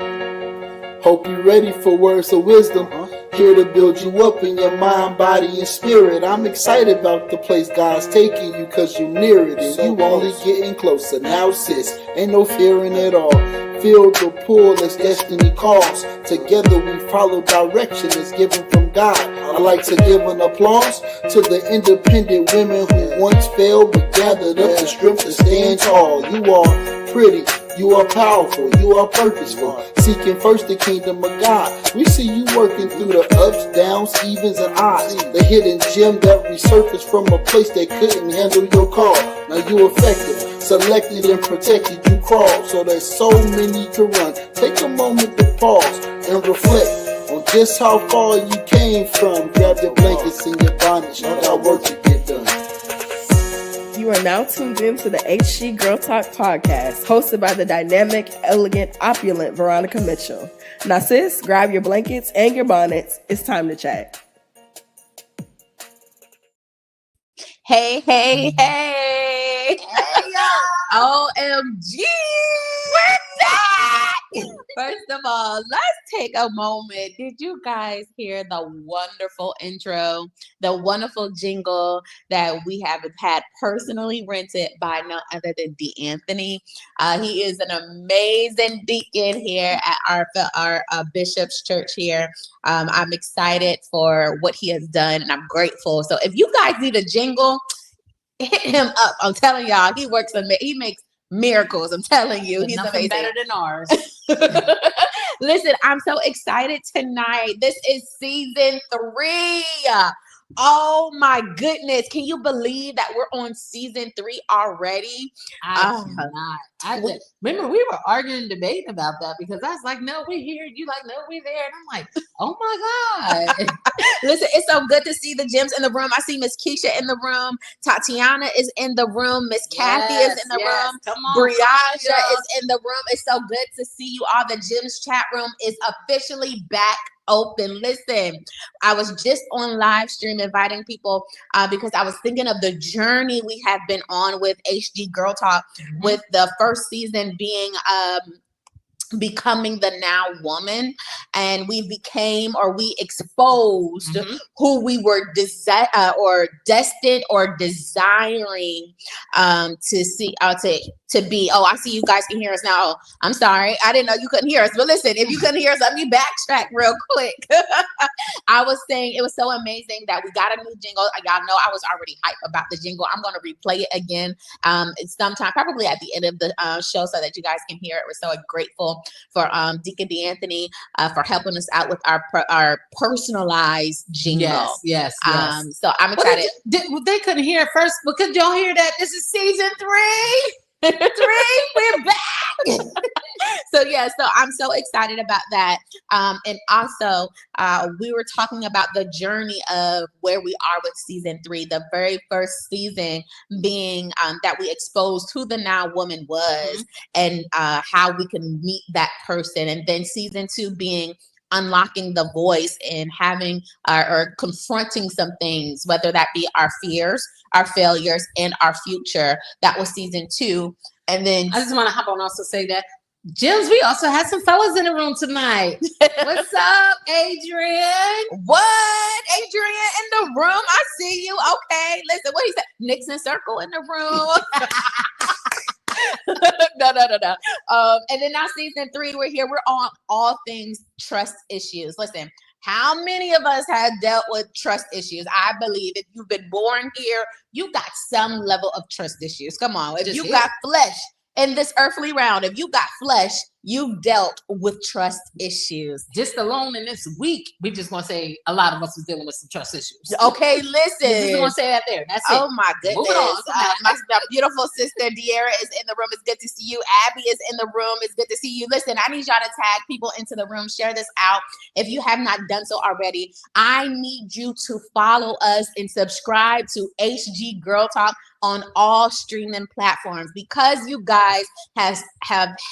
Hope you're ready for words of wisdom. Here to build you up in your mind, body, and spirit. I'm excited about the place God's taking you, cause you're near it and you only getting closer. Now sis, ain't no fearing at all. Feel the pull as destiny calls. Together we follow direction that's given from God. I like to give an applause to the independent women who once failed but gathered up the strength to stand tall. You are pretty, you are powerful, you are purposeful, seeking first the kingdom of God. We see you working through the ups, downs, evens, and odds. The hidden gem that resurfaced from a place that couldn't handle your call. Now you effective, selected and protected, you crawl. So there's so many to run. Take a moment to pause and reflect on just how far you came from. Grab your blankets and your bonnets, you got work to get done. You are now tuned in to the HG Girl Talk podcast, hosted by the dynamic, elegant, opulent Veronica Mitchell. Now, sis, grab your blankets and your bonnets. It's time to chat. Hey, hey, hey. Hey, y'all. OMG. We're back. First of all, let's take a moment. Did you guys hear the wonderful intro, the wonderful jingle that we have had personally rented by none other than D'Anthony? He is an amazing deacon here at our Bishop's Church here. I'm excited for what he has done, and I'm grateful. So if you guys need a jingle, hit him up. I'm telling y'all, he makes miracles. I'm telling you, he's nothing amazing. better than ours. Listen, I'm so excited tonight. This is season 3. Oh my goodness. Can you believe that we're on season 3 already? I cannot. Remember, we were arguing and debating about that because I was like, no, we're here. You like, no, we're there. And I'm like, oh my God. Listen, it's so good to see the gems in the room. I see Miss Keisha in the room. Tatiana is in the room. Miss Kathy is in the room. Come on, Brianna is in the room. It's so good to see you all. The Gems chat room is officially back open. Listen, I was just on live stream inviting people because I was thinking of the journey we have been on with HG Girl Talk, with the first season being becoming the now woman, and we exposed who we were destined or desiring to be. Oh, I see you guys can hear us now. I'm sorry, I didn't know you couldn't hear us, but listen, if you couldn't hear us, let me backtrack real quick. I was saying it was so amazing that we got a new jingle. Y'all know I was already hyped about the jingle. I'm going to replay it again sometime, probably at the end of the show, so that you guys can hear it. We're so grateful for Deacon D'Anthony for helping us out with our personalized jingle. Yes. So I'm excited. They couldn't hear it first, but could y'all hear that? This is season 3. We're back. So I'm so excited about that. And also, we were talking about the journey of where we are with season 3. The very first season being that we exposed who the now woman was and how we can meet that person. And then season 2 being unlocking the voice and having or confronting some things, whether that be our fears, our failures, and our future. That was season 2. And then I just want to hop on also say that, Gems, we also had some fellas in the room tonight. What's up, Adrian? What? Adrian in the room? I see you. Okay. Listen, what he said? Nixon Circle in the room. No. And then now season 3, we're here. We're on all things trust issues. Listen, how many of us have dealt with trust issues? I believe if you've been born here, you got some level of trust issues. Come on. If you got flesh in this earthly realm, if you got flesh, you've dealt with trust issues. Just alone in this week, we just want to say a lot of us are dealing with some trust issues. Okay, listen. We just want to say that there. That's it. Oh my goodness. Moving on. My beautiful sister De'Ara is in the room. It's good to see you. Abby is in the room. It's good to see you. Listen, I need y'all to tag people into the room. Share this out. If you have not done so already, I need you to follow us and subscribe to HG Girl Talk on all streaming platforms, because you guys have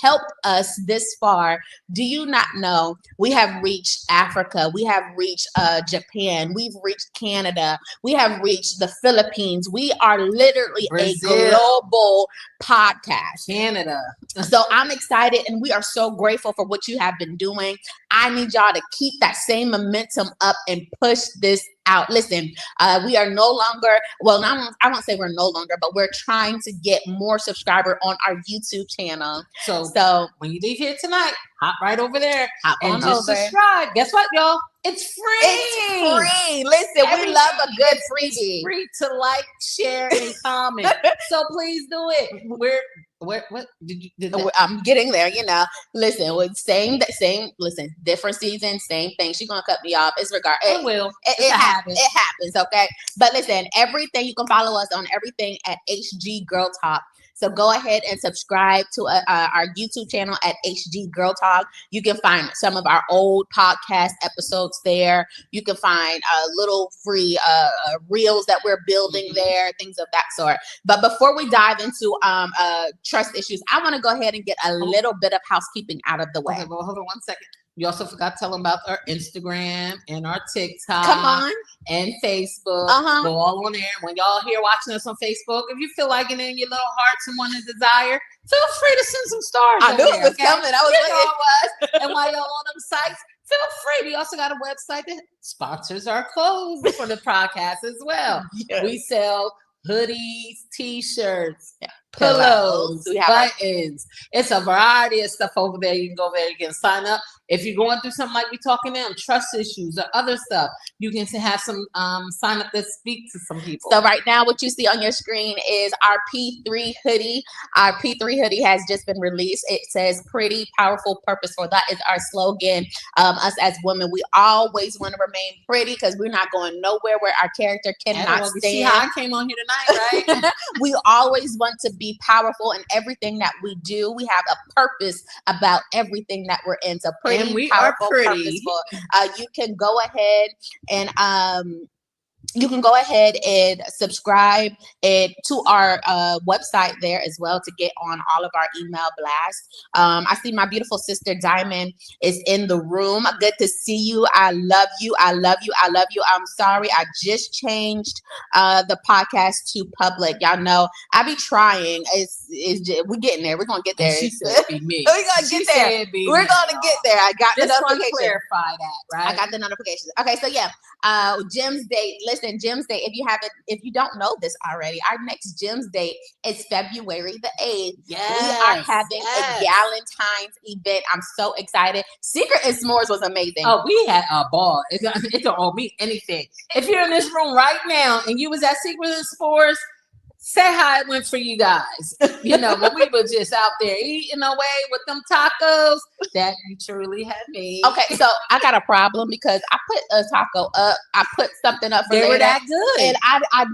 helped us this far, do you not know we have reached Africa, we have reached Japan, we've reached Canada, we have reached the Philippines. We are literally Brazil. a global podcast. Canada. So I'm excited, and we are so grateful for what you have been doing. I need y'all to keep that same momentum up and push this out. Listen, we are no longer, well, I won't say we're no longer, but we're trying to get more subscriber on our YouTube channel. So when you leave here tonight, hop right over there hop and on just over. subscribe. Guess what, y'all? It's free. It's free. Listen, we love a good freebie. It's free to like, share, and comment. So please do it. What did you? I'm getting there, you know. Listen, with listen, different season, same thing. She's gonna cut me off. It will. It happens. It happens, okay. But listen, everything, you can follow us on everything at HG Girl Talk. So go ahead and subscribe to our YouTube channel at HG Girl Talk. You can find some of our old podcast episodes there. You can find little free reels that we're building there, things of that sort. But before we dive into trust issues, I want to go ahead and get a little bit of housekeeping out of the way. Okay, well, hold on 1 second. You also forgot to tell them about our Instagram and our TikTok. Come on. And Facebook. Uh-huh. Go all on there. When y'all here watching us on Facebook, if you feel like it in your little hearts and want to desire, feel free to send some stars. I knew it was coming. I was you know it was. And while y'all on them sites, feel free. We also got a website that sponsors our clothes for the podcast as well. Yes. We sell hoodies, t-shirts, Pillows. pillows, buttons. It's a variety of stuff over there. You can go there, you can sign up. If you're going through something like we talking now, trust issues or other stuff, you can have some sign up to speak to some people. So right now, what you see on your screen is our P3 hoodie. Our P3 hoodie has just been released. It says pretty, powerful, purposeful. That is our slogan. Us as women, we always want to remain pretty because we're not going nowhere where our character cannot stand. See how I came on here tonight, right? We always want to be powerful in everything that we do. We have a purpose about everything that we're in. So pretty, and we powerful, are pretty. purposeful. You can go ahead and subscribe to our website there as well to get on all of our email blasts. I see my beautiful sister Diamond is in the room. Good to see you. I love you. I love you. I love you. I'm sorry. I just changed the podcast to public. Y'all know I be trying. We're getting there. We're gonna get there. She said it'd be me. We're gonna get there. We're gonna get there. I got the notification. Clarify that, right? I got the notifications. Okay, so yeah, Jim's date. Listen, Jim's date. If you don't know this already, our next Jim's date is February the 8th. Yes, we are having a Galentine's event. I'm so excited. Secret and S'mores was amazing. Oh, we had a ball. It don't owe me anything. If you're in this room right now and you was at Secret and S'mores, say how it went for you guys. You know, when we were just out there eating away with them tacos that you truly had made. Okay, so I got a problem because I put a taco up. I put something up for they later, were that good. and I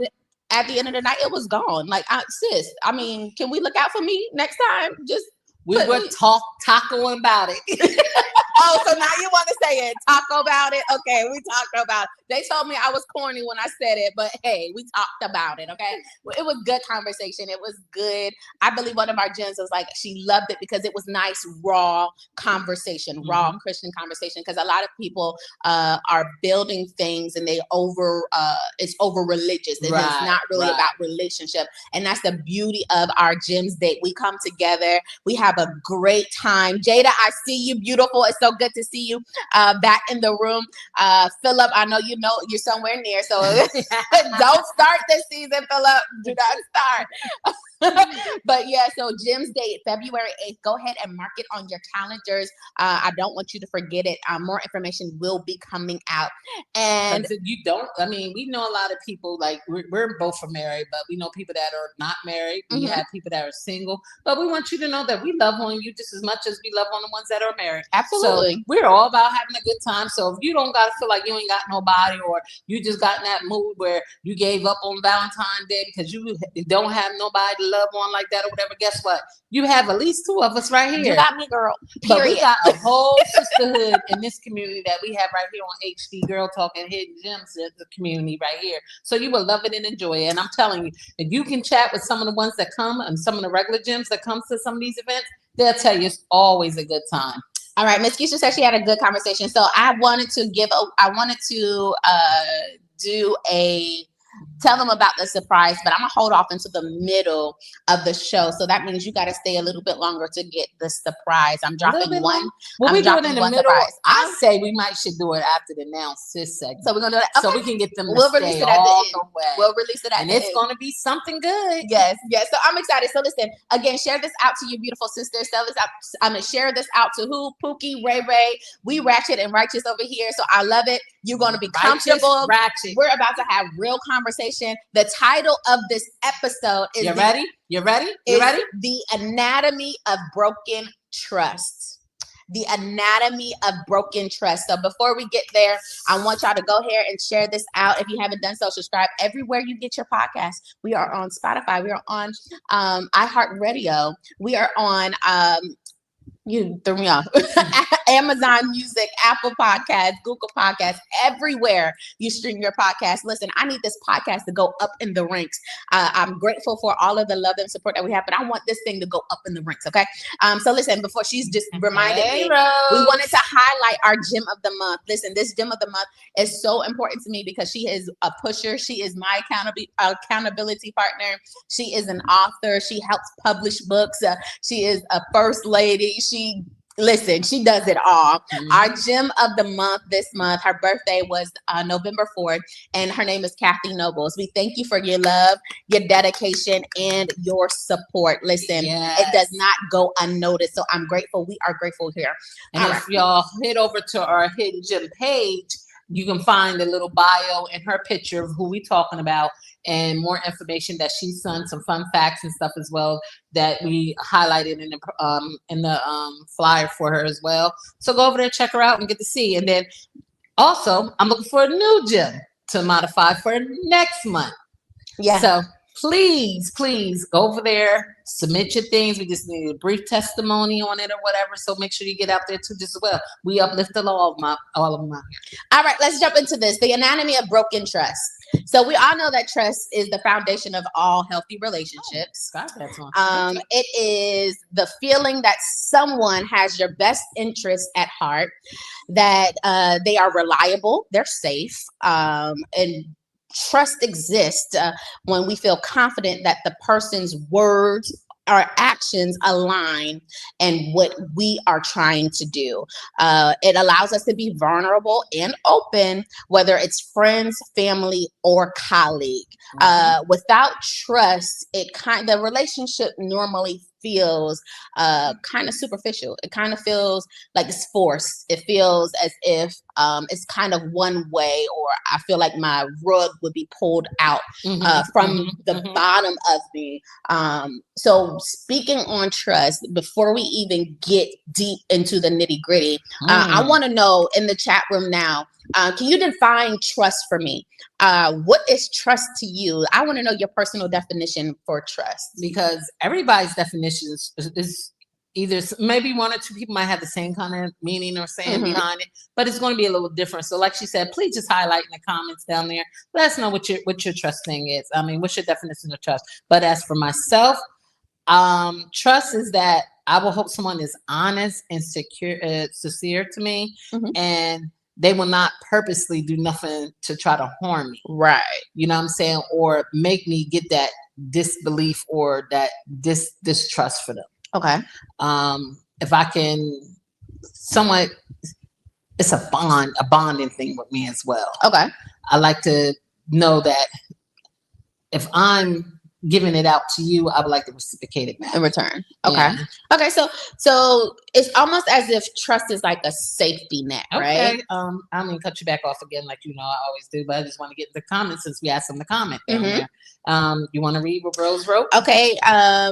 at the end of the night, it was gone. Like, sis, I mean, can we look out for me next time? Just we were tacoing about it. Oh, so now you want to say it? Talk about it? Okay, we talked about it. They told me I was corny when I said it, but hey, we talked about it, okay? It was good conversation. It was good. I believe one of our gens was like, she loved it because it was nice, raw conversation, raw Christian conversation, because a lot of people are building things and it's over religious. It's not really about relationship. And that's the beauty of our Jim's date. We come together. We have a great time. Jada, I see you, beautiful. It's so good to see you back in the room. Philip, I know you're somewhere near, so don't start this season, Philip. Do not start. But yeah, so Jim's date, February 8th. Go ahead and mark it on your calendars. I don't want you to forget it. More information will be coming out. And we know a lot of people, like we're both are married, but we know people that are not married. We have people that are single, but we want you to know that we love on you just as much as we love on the ones that are married. Absolutely. So we're all about having a good time. So if you don't got to feel like you ain't got nobody, or you just got in that mood where you gave up on Valentine's Day because you don't have nobody to love on like that or whatever, guess what? You have at least two of us right here. You got me, girl. But Period. we got a whole sisterhood in this community that we have right here on HD Girl Talk and Hidden Gems, the community right here. So you will love it and enjoy it. And I'm telling you, if you can chat with some of the ones that come and some of the regular gems that comes to some of these events, they'll tell you it's always a good time. All right, Miss Keisha said she had a good conversation. So I wanted to tell them about the surprise, but I'm gonna hold off into the middle of the show. So that means you got to stay a little bit longer to get the surprise. I'm dropping one. Well, we do it in the middle. Surprise. I say we should do it after the Now Sis segment. So we're gonna do that. Okay. So we can get them. We'll release it at the end. Way. We'll release it at and the it's end. gonna be something good. Yes. So I'm excited. So listen, again, share this out to your beautiful sisters. Share this out to who? Pookie, Ray Ray. We ratchet and righteous over here. So I love it. You're gonna be comfortable. Ratchet. We're about to have real conversation. The title of this episode is You ready? The Anatomy of Broken Trust. The Anatomy of Broken Trust. So before we get there, I want y'all to go here and share this out. If you haven't done so, subscribe everywhere you get your podcast. We are on Spotify. We are on iHeartRadio. We are on you threw me off. Amazon Music, Apple Podcasts, Google Podcasts, everywhere you stream your podcast. Listen, I need this podcast to go up in the ranks. I'm grateful for all of the love and support that we have, but I want this thing to go up in the ranks, okay? So listen, before she's just reminded me, we wanted to highlight our gem of the month. Listen, this gem of the month is so important to me because she is a pusher. She is my accountability partner. She is an author. She helps publish books. She is a first lady. She does it all. Mm-hmm. Our gem of the month this month, her birthday was November 4th, and her name is Kathy Nobles. We thank you for your love, your dedication, and your support. Listen, It does not go unnoticed, so I'm grateful. We are grateful here. And if y'all head over to our Hidden Gem page, you can find a little bio and her picture of who we talking about and more information that she's done, some fun facts and stuff as well that we highlighted in the flyer for her as well. So go over there, check her out, and get to see. And then also, I'm looking for a new gem to modify for next month. Yeah. So please go over there, submit your things. We just need a brief testimony on it or whatever. So make sure you get out there too, just as well. We uplift all of them out here. All right, let's jump into this. The anatomy of broken trust. So we all know that trust is the foundation of all healthy relationships. It is the feeling that someone has your best interest at heart, that they are reliable, they're safe, and trust exists when we feel confident that the person's words our actions align and what we are trying to do. It allows us to be vulnerable and open, whether it's friends, family, or colleague. Without trust, the relationship normally feels kind of superficial. It kind of feels like it's forced. It feels as if it's kind of one way, or I feel like my rug would be pulled out from the bottom of me. So speaking on trust, before we even get deep into the nitty gritty, I want to know in the chat room now, can you define trust for me? What is trust to you? I want to know your personal definition for trust. Because everybody's definition is either, maybe one or two people might have the same kind of meaning or saying behind it, but it's going to be a little different. So like she said, please just highlight in the comments down there. Let us know what your trust thing is. I mean, what's your definition of trust? But as for myself, trust is that I will hope someone is honest and sincere to me, and they will not purposely do nothing to try to harm me. Right. You know what I'm saying? Or make me get that disbelief or that distrust for them. Okay. If I can somewhat, it's a bonding thing with me as well. Okay. I like to know that if I'm giving it out to you, I would like to reciprocate it back in return. Okay. Yeah. Okay. So it's almost as if trust is like a safety net, right? Okay. I'm gonna cut you back off again, like I always do, but I just want to get in the comments since we asked them to comment down there. You want to read what Rose wrote? Okay.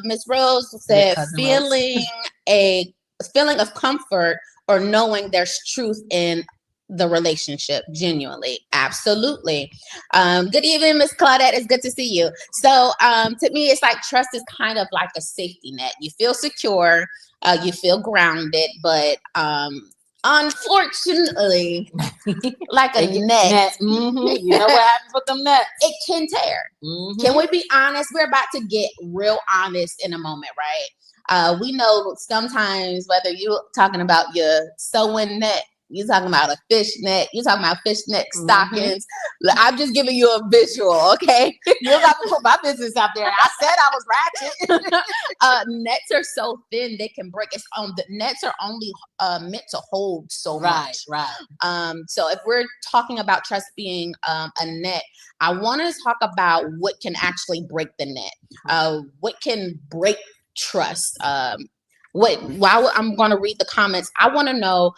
Miss Rose said, feeling of comfort or knowing there's truth in the relationship genuinely. Absolutely. Good evening, Miss Claudette. It's good to see you. So to me, it's like trust is kind of like a safety net. You feel secure, you feel grounded, but unfortunately, like a net. You know what happens with them nets? It can tear. Can we be honest? We're about to get real honest in a moment, right? We know sometimes whether you're talking about your sewing net, you're talking about a fishnet, you're talking about fishnet stockings. Look, I'm just giving you a visual, okay? You got to put my business out there. I said I was ratchet. Nets are so thin they can break. The nets are only meant to hold so much. Right. So if we're talking about trust being a net, I want to talk about what can actually break the net. What can break trust? While I'm going to read the comments, I want to know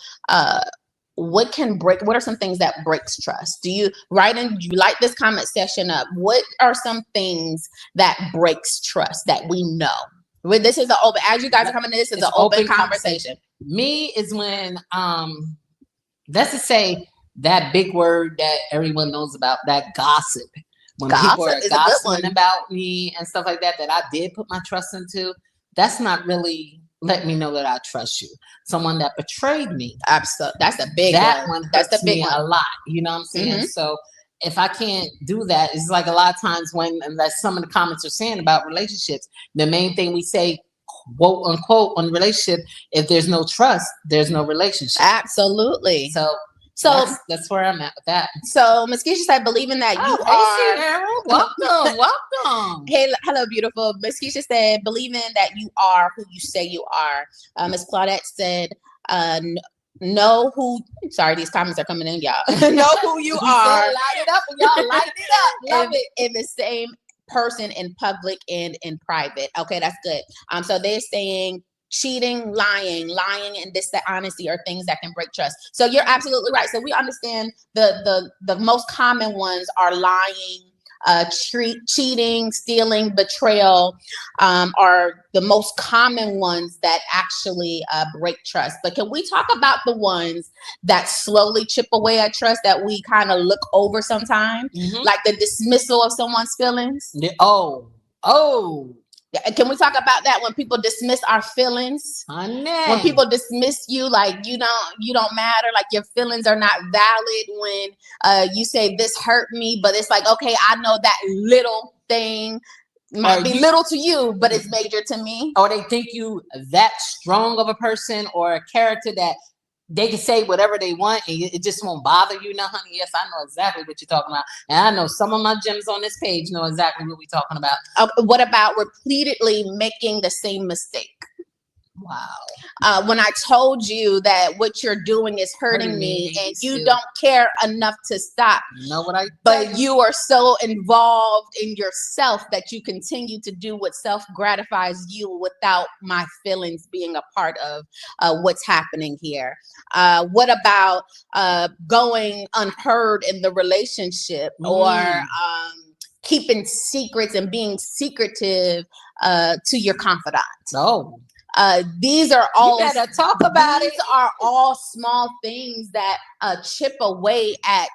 what are some things that breaks trust? Do you light this comment section up? What are some things that breaks trust that we know? This is as you guys are coming in, this is an open conversation. Me is when, let's just say that big word that everyone knows about, that gossip. When people are gossiping about me and stuff like that I did put my trust into, that's not really let me know that I trust you. Someone that betrayed me. Absolutely. That's a big one. That's the big one. A lot. You know what I'm saying? Mm-hmm. So if I can't do that, it's like a lot of times unless some of the comments are saying about relationships, the main thing we say, quote unquote, on relationship, if there's no trust, there's no relationship. Absolutely. So that's where I'm at with that. So Ms. Keisha said, believing that you are. Welcome. Hey, hello, beautiful. Ms. Keisha said, believing that you are who you say you are. Ms. Claudette said, know who. Sorry, these comments are coming in, y'all. Know who you are. Light it up, y'all. Light it up. Love it. In the same person in public and in private. Okay, that's good. So they're saying cheating, lying, and dishonesty are things that can break trust. So you're absolutely right. So we understand the most common ones are lying, cheating, stealing, betrayal, are the most common ones that actually break trust. But can we talk about the ones that slowly chip away at trust that we kind of look over sometimes, like the dismissal of someone's feelings? Oh. Can we talk about that when people dismiss our feelings? When people dismiss you, like you don't matter, like your feelings are not valid. When you say this hurt me, but it's like, okay, I know that little thing might be little to you, but it's major to me. Or they think you that strong of a person or a character that they can say whatever they want and it just won't bother you. Now, honey, yes, I know exactly what you're talking about. And I know some of my gems on this page know exactly what we're talking about. What about repeatedly making the same mistake? Wow. When I told you that what you're doing is hurting me and you don't care enough to stop. You know what but you are so involved in yourself that you continue to do what self-gratifies you without my feelings being a part of what's happening here. What about going unheard in the relationship or keeping secrets and being secretive to your confidant? These are all. You better talk about these are all small things that chip away at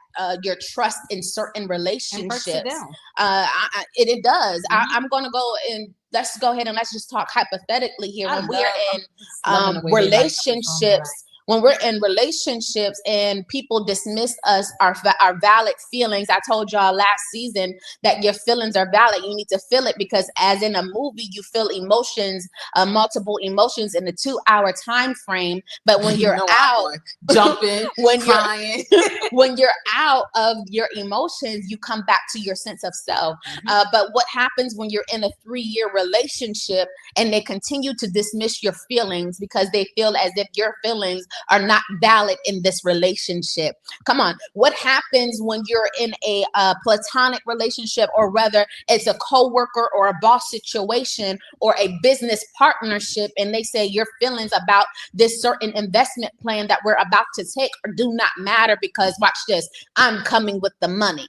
your trust in certain relationships. It does. I'm going to go and let's go ahead and let's just talk hypothetically here. When we're in relationships. When we're in relationships and people dismiss us, our valid feelings. I told y'all last season that your feelings are valid. You need to feel it because as in a movie, you feel emotions, multiple emotions in a 2-hour time frame. But when you're out jumping, when crying, when you're out of your emotions, you come back to your sense of self. But what happens when you're in a 3-year relationship and they continue to dismiss your feelings because they feel as if your feelings are not valid in this relationship? Come on. What happens when you're in a platonic relationship, or whether it's a coworker or a boss situation or a business partnership, and they say your feelings about this certain investment plan that we're about to take do not matter because watch this, I'm coming with the money.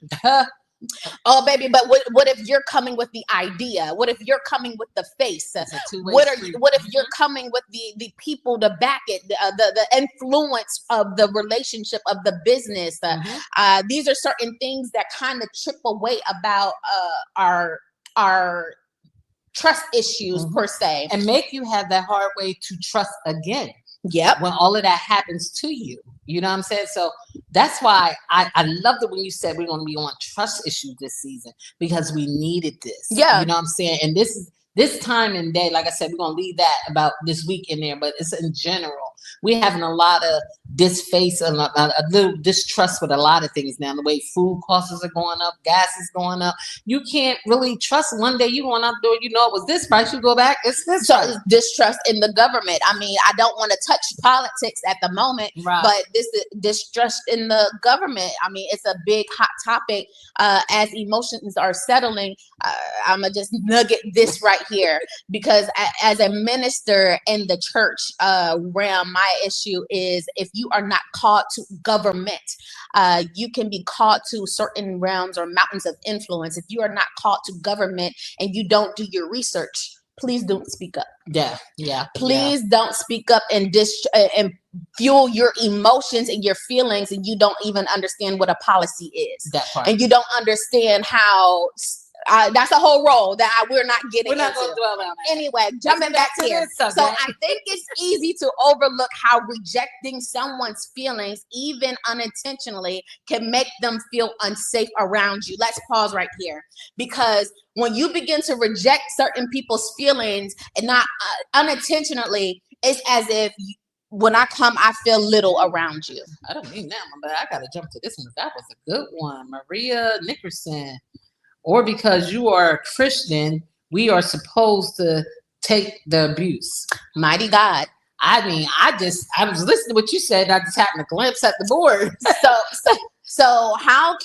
Oh, baby, but what if you're coming with the idea? What if you're coming with the face? What if you're coming with the people to back it, the influence of the relationship of the business? These are certain things that kind of chip away about our trust issues per se, and make you have that hard way to trust again. Yep. When all of that happens to you, you know what I'm saying? So that's why I loved it when you said we're going to be on trust issues this season because we needed this. Yeah. You know what I'm saying? And this this time and day, like I said, we're gonna leave that about this week in there, but it's in general. We're having a lot of disface and a little distrust with a lot of things now. The way food costs are going up, gas is going up. You can't really trust. One day you going out the door, you know it was this price. You go back, it's this price. Distrust in the government. I mean, I don't want to touch politics at the moment, Right. but this is distrust in the government. I mean, it's a big hot topic. As emotions are settling, I'm gonna just nugget this right here because as a minister in the church realm, my issue is if you are not called to government, you can be called to certain realms or mountains of influence. If you are not called to government and you don't do your research, please don't speak up. Yeah. Please don't speak up and fuel your emotions and your feelings, and you don't even understand what a policy is. That part. And you don't understand how. That's a whole role that we're not getting We're not into. going to dwell on that. Anyway, jumping back to here. this subject. So I think it's easy to overlook how rejecting someone's feelings, even unintentionally, can make them feel unsafe around you. Let's pause right here. Because when you begin to reject certain people's feelings and not unintentionally, it's as if when I come, I feel little around you. I don't mean that one, but I got to jump to this one. That was a good one. Maria Nickerson. Or because you are a Christian, we are supposed to take the abuse. Mighty God. I mean, I was listening to what you said, and I just happened to glance at the board. So how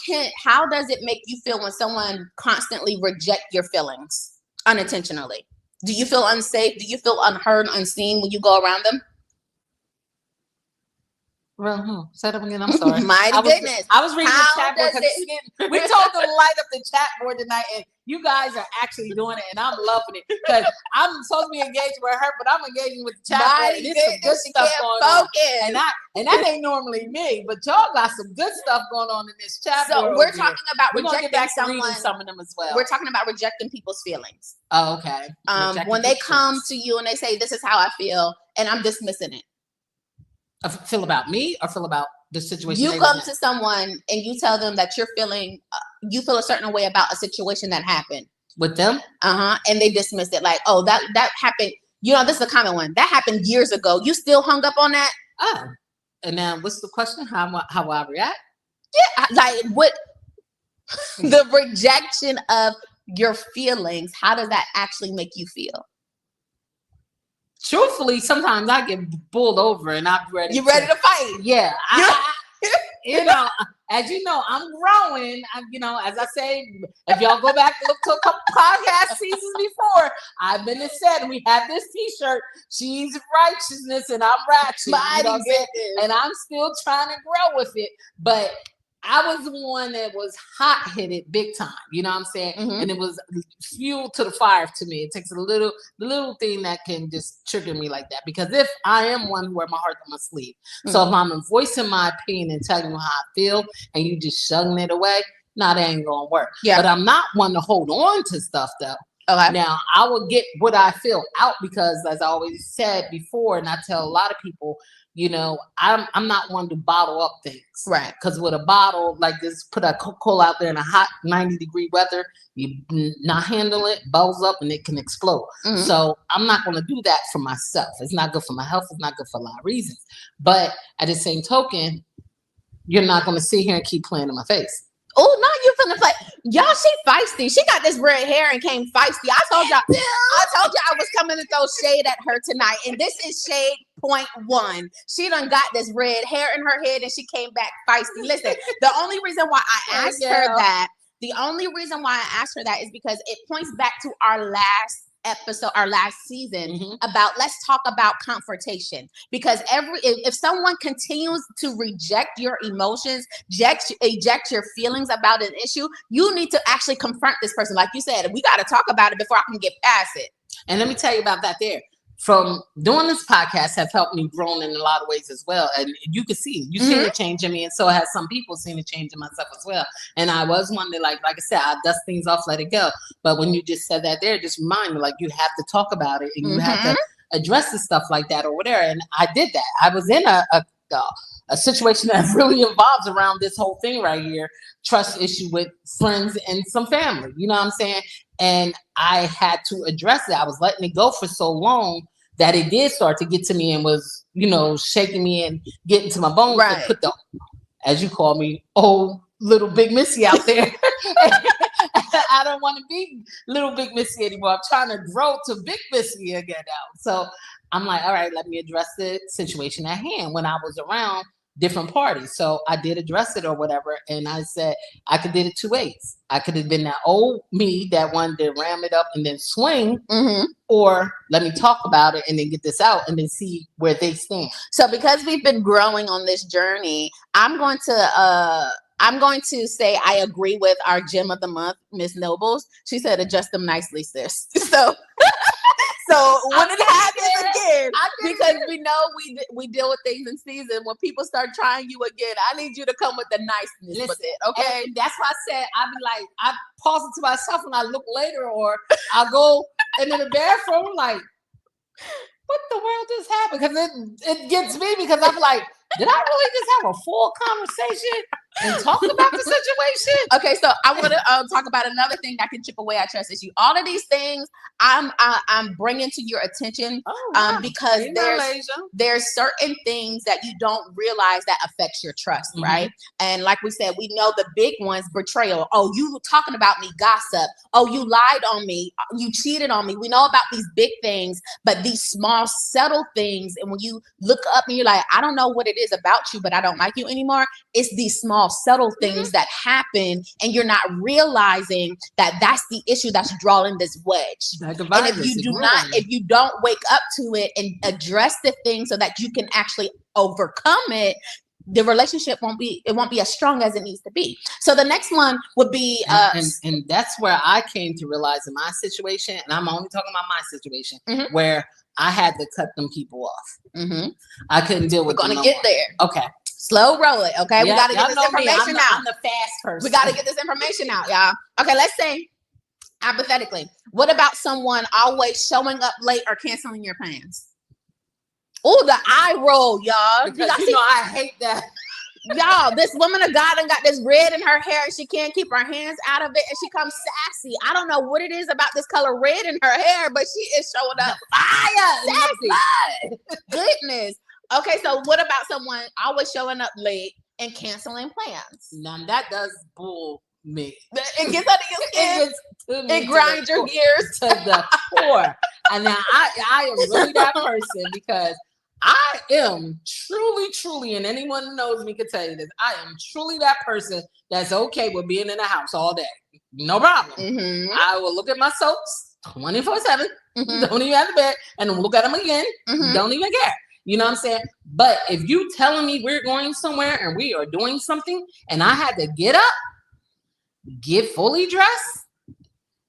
does it make you feel when someone constantly reject your feelings unintentionally? Do you feel unsafe? Do you feel unheard, unseen when you go around them? Well, say that again. I'm sorry. Mighty goodness. I was reading How the chat board does because we told them to light up the chat board tonight, and you guys are actually doing it, and I'm loving it because I'm supposed to be engaged with her, but I'm engaging with the chat board. Mighty There's some good stuff going on, and that ain't normally me, but y'all got some good stuff going on in this chat board. So we're talking about we're gonna get rejecting back to someone. reading some of them as well. We're talking about rejecting people's feelings. Oh, okay. When they come to you and they say, "This is how I feel," and I'm dismissing it. Feel about me or feel about the situation? You come to someone and you tell them that you're feeling, you feel a certain way about a situation that happened with them. And they dismiss it like, "Oh, that happened." You know, this is a common one. That happened years ago. You still hung up on that? Oh, and now what's the question? How I react? Yeah, like what? The rejection of your feelings. How does that actually make you feel? Truthfully, sometimes I get pulled over and I'm ready. You ready to fight? Yeah. As you know, I'm growing. As I say, if y'all go back and look to a couple podcast seasons before, I've been said, and we have this T-shirt. She's righteousness and I'm ratchet. And I'm still trying to grow with it, but I was the one that was hot-headed big time, you know what I'm saying? Mm-hmm. And it was fuel to the fire to me. It takes the little thing that can just trigger me like that. Because if I am one who wear my heart on my sleeve. Mm-hmm. So if I'm voicing my opinion and telling you how I feel and you just shoving it away, that ain't gonna work. Yeah. But I'm not one to hold on to stuff though. Okay. Now I will get what I feel out because as I always said before, and I tell a lot of people, I'm not one to bottle up things. Right. Because with a bottle like this, put a Coca-Cola out there in a hot 90-degree weather, you not handle it, bubbles up, and it can explode. Mm-hmm. So I'm not going to do that for myself. It's not good for my health. It's not good for a lot of reasons. But at the same token, you're not going to sit here and keep playing in my face. Oh, no, you finna play. Y'all, she feisty. She got this red hair and came feisty. I told y'all I was coming to throw shade at her tonight. And this is shade point 1. She done got this red hair in her head and she came back feisty. Listen, the only reason why I asked her that is because it points back to our last episode, our last season, about let's talk about confrontation. Because if someone continues to reject your emotions, eject your feelings about an issue, you need to actually confront this person. Like you said, we got to talk about it before I can get past it. And let me tell you about that there. From doing this podcast have helped me grow in a lot of ways as well. And you can see, you've seen a change in me. And so has some people seen a change in myself as well. And I was one that, like I said, I dust things off, let it go. But when you just said that there, just remind me, like, you have to talk about it and you have to address the stuff like that or whatever. And I did that. I was in a situation that really involves around this whole thing right here, trust issue with friends and some family. You know what I'm saying? And I had to address it. I was letting it go for so long that it did start to get to me and was, shaking me and getting to my bones and put the, as you call me, old little big Missy out there. I don't want to be little big Missy anymore. I'm trying to grow to big Missy again now. So I'm like, all right, let me address the situation at hand when I was around different parties. So I did address it or whatever. And I said, I could did it 2 ways. I could have been that old me that wanted to ram it up and then swing, or let me talk about it and then get this out and then see where they stand. So because we've been growing on this journey, I'm going to say I agree with our gem of the month, Miss Nobles. She said, adjust them nicely, sis. So when it happens again, because we know we deal with things in season. When people start trying you again, I need you to come with the niceness with it, okay? And that's why I said, I be like, I pause it to myself and I look later, or I'll go into the bathroom like, what the world just happened? Because it gets me, because I'm like, did I really just have a full conversation and talk about the situation? Okay, so I want to talk about another thing that can chip away at trust issue. All of these things I'm bringing to your attention because there's certain things that you don't realize that affects your trust, right? And like we said, we know the big ones: betrayal. Oh, you were talking about me, gossip. Oh, you lied on me. You cheated on me. We know about these big things, but these small, subtle things. And when you look up and you're like, I don't know what it is about you, but I don't like you anymore. It's these small, subtle things that happen, and you're not realizing that that's the issue that's drawing this wedge. And if you don't wake up to it and address the thing so that you can actually overcome it, the relationship won't be as strong as it needs to be. So the next one would be and that's where I came to realize in my situation, and I'm only talking about my situation, where I had to cut them people off. I couldn't deal with. We're gonna get there. Okay. Slow roll it. Okay. We gotta get this information out. I'm the fast person. We gotta get this information out, y'all. Okay, let's say, hypothetically, what about someone always showing up late or canceling your plans? Oh, the eye roll, y'all. Because I hate that. Y'all, this woman of God and got this red in her hair and she can't keep her hands out of it, and she comes sassy. I don't know what it is about this color red in her hair, but she is showing up fire. Goodness. Okay, so what about someone always showing up late and canceling plans? Now that does bull me. It gets under your skin. It grinds your gears to the core. And now I am really that person, because I am truly, and anyone who knows me can tell you this, I am truly that person that's okay with being in the house all day. No problem. I will look at my soaps 24/7, don't even have the bed, and look at them again, don't even care. You know what I'm saying? But if you telling me we're going somewhere and we are doing something, and I had to get up, get fully dressed,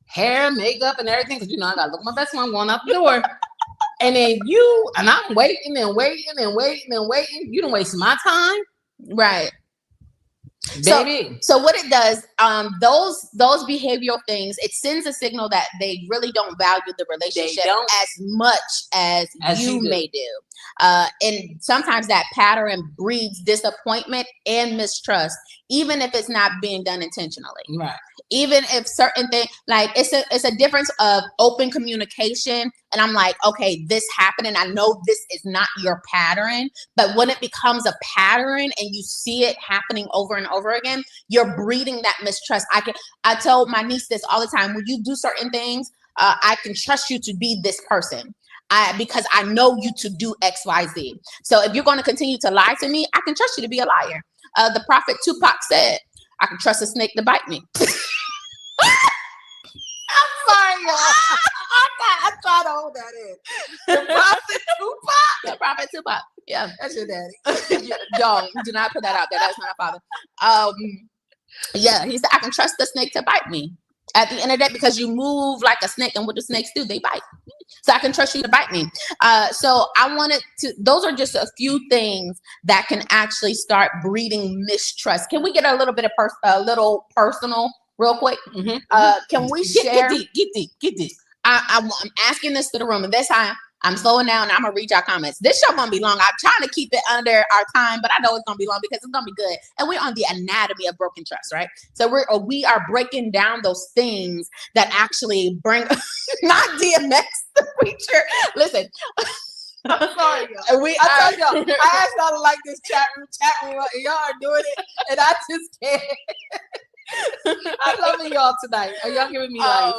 hair, makeup, and everything, because I gotta look my best when I'm going out the door. And then I'm waiting and waiting and waiting and waiting. You don't waste my time. Right. Baby. So what it does, those behavioral things, it sends a signal that they really don't value the relationship as much as you may do. And sometimes that pattern breeds disappointment and mistrust, even if it's not being done intentionally. Right. Even if certain things, like it's a difference of open communication. And I'm like, okay, this happened, and I know this is not your pattern. But when it becomes a pattern and you see it happening over and over again, you're breeding that mistrust. I tell my niece this all the time: when you do certain things, I can trust you to be this person. Because I know you to do X, Y, Z. So if you're going to continue to lie to me, I can trust you to be a liar. The prophet Tupac said, I can trust a snake to bite me. I'm sorry, y'all. I'm trying to hold that in. The prophet Tupac? The prophet Tupac. Yeah. That's your daddy. Don't. Do not put that out there. That's not a father. Yeah, he said, I can trust the snake to bite me. At the end of the day, because you move like a snake, and what do snakes do? They bite. So I can trust you to bite me. So I wanted to, those are just a few things that can actually start breeding mistrust. Can we get a little bit of a little personal real quick? Can we share? Get deep. I'm asking this to the room, and this time I'm slowing down. I'm gonna read y'all comments. This show gonna be long. I'm trying to keep it under our time, but I know it's gonna be long because it's gonna be good. And we're on the anatomy of broken trust, right? So we are breaking down those things that actually bring not DMX the preacher. Listen. I'm sorry, y'all. I told y'all, I asked y'all to like this chat room, and y'all are doing it, and I just can't. I'm loving y'all tonight. Are y'all giving me life?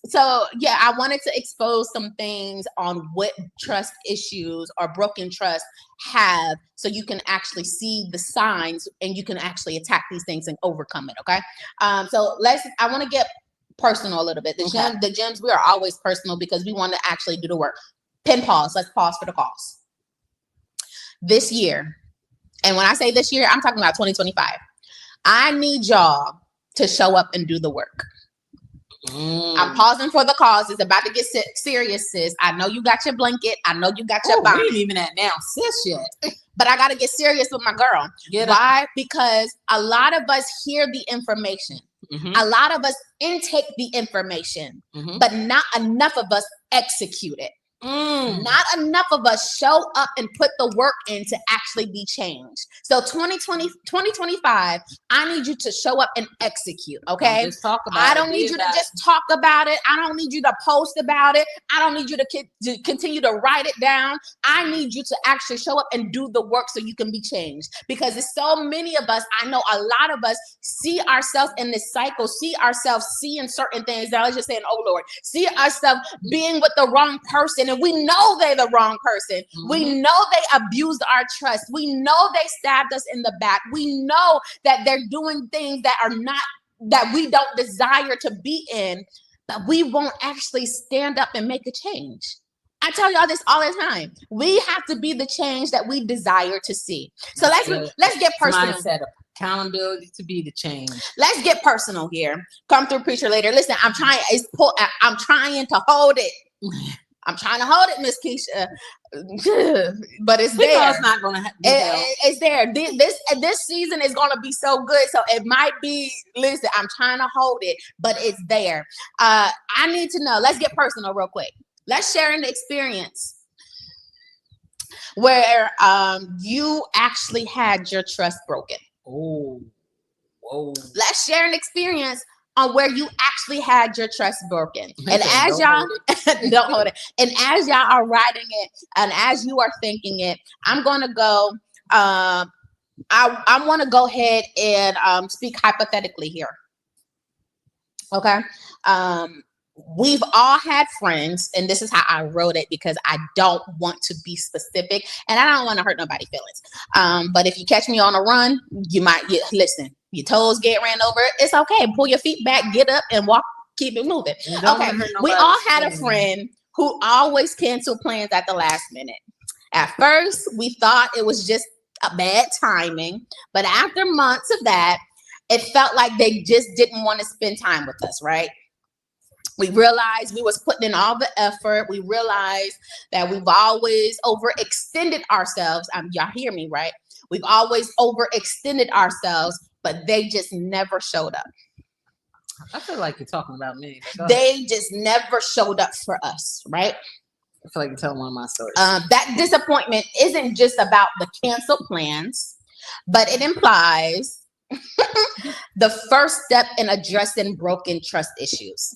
So yeah, I wanted to expose some things on what trust issues or broken trust have, so you can actually see the signs and you can actually attack these things and overcome it. Okay. So I want to get personal a little bit. The gems, we are always personal because we want to actually do the work. Pause. Let's pause for the cause. This year, and when I say this year, I'm talking about 2025. I need y'all to show up and do the work. I'm pausing for the cause. It's about to get serious, sis. I know you got your blanket. I know you got your bonnet. We ain't even announced sis yet. But I got to get serious with my girl. Why? Because a lot of us hear the information. A lot of us intake the information, but not enough of us execute it. Not enough of us show up and put the work in to actually be changed. So 2025, I need you to show up and execute. Okay. Just talk about I don't need you to just talk about it. I don't need you to post about it. I don't need you to continue to write it down. I need you to actually show up and do the work so you can be changed. Because it's so many of us, I know a lot of us see ourselves in this cycle, see ourselves seeing certain things. Now let's just say, oh Lord, see ourselves being with the wrong person. And we know they're the wrong person. We know they abused our trust. We know they stabbed us in the back. We know that they're doing things that are not, that we don't desire to be in, but we won't actually stand up and make a change. I tell y'all this all the time. We have to be the change that we desire to see. So let's get personal. Mindset of accountability to be the change. Let's get personal here. Come through, preacher later. Listen, I'm trying to hold it. I'm trying to hold it, Miss Keisha, but it's there. It's not gonna happen. It's there. This season is gonna be so good. So it might be. Listen, I'm trying to hold it, but it's there. I need to know. Let's get personal real quick. Let's share an experience where you actually had your trust broken. Oh, whoa. Let's share an experience on where you actually had your trust broken. And as y'all don't hold it. And as y'all are writing it and as you are thinking it, I'm going to go, I want to go ahead and speak hypothetically here. Okay. We've all had friends, and this is how I wrote it because I don't want to be specific and I don't want to hurt nobody's feelings. But if you catch me on a run, you might listen. Your toes get ran over. It's okay. Pull your feet back, get up and walk, keep it moving. Okay. We all had a friend who always canceled plans at the last minute. At first, we thought it was just a bad timing, but after months of that, it felt like they just didn't want to spend time with us, right? We realized we was putting in all the effort. We realized that we've always overextended ourselves. Y'all hear me, right? We've always overextended ourselves, but they just never showed up. I feel like you're talking about me. They just never showed up for us, right? I feel like you're telling one of my stories. That disappointment isn't just about the canceled plans, but it implies the first step in addressing broken trust issues.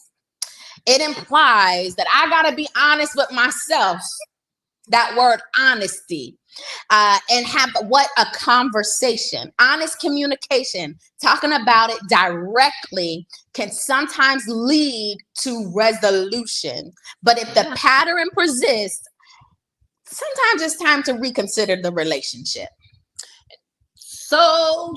It implies that I got to be honest with myself. That word honesty. And have a conversation, honest communication, talking about it directly can sometimes lead to resolution. But if the pattern persists, sometimes it's time to reconsider the relationship. So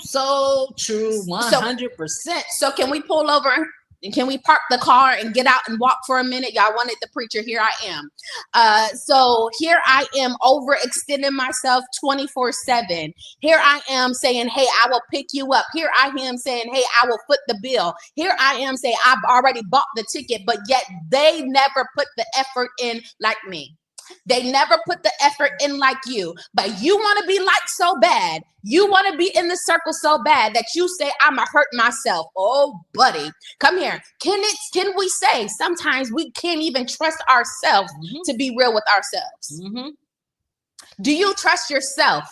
true, 100%. So can we pull over? And can we park the car and get out and walk for a minute? Y'all wanted the preacher. Here I am. So here I am overextending myself 24/7. Here I am saying, hey, I will pick you up. Here I am saying, hey, I will foot the bill. Here I am saying, I've already bought the ticket, but yet they never put the effort in like me. They never put the effort in like you, but you want to be liked so bad. You want to be in the circle so bad that you say, I'ma hurt myself. Oh, buddy, come here. Can we say sometimes we can't even trust ourselves to be real with ourselves? Do you trust yourself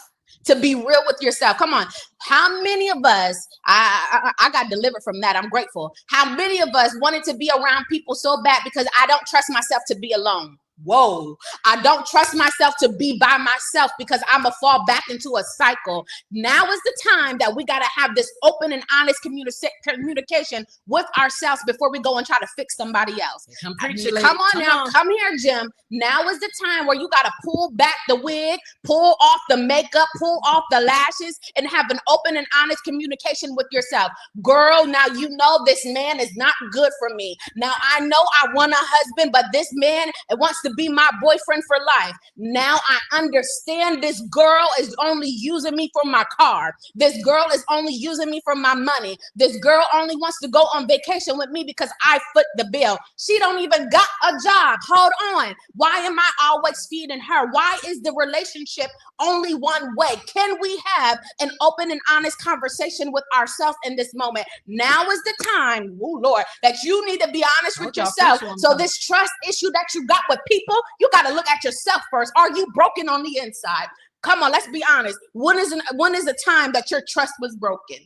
to be real with yourself? Come on. How many of us, I got delivered from that. I'm grateful. How many of us wanted to be around people so bad because I don't trust myself to be alone? Whoa, I don't trust myself to be by myself because I'm going to fall back into a cycle. Now is the time that we got to have this open and honest communication with ourselves before we go and try to fix somebody else. Come on. Come here, Jim. Now is the time where you got to pull back the wig, pull off the makeup, pull off the lashes, and have an open and honest communication with yourself. Girl, now you know this man is not good for me. Now I know I want a husband, but this man wants to be my boyfriend for life. Now I understand this girl is only using me for my car. This girl is only using me for my money. This girl only wants to go on vacation with me because I foot the bill. She don't even got a job. Hold on. Why am I always feeding her? Why is the relationship only one way? Can we have an open and honest conversation with ourselves in this moment? Now is the time, oh Lord, that you need to be honest with yourself. So this trust issue that you got with people, you got to look at yourself first. Are you broken on the inside? Come on, let's be honest. When is the time that your trust was broken?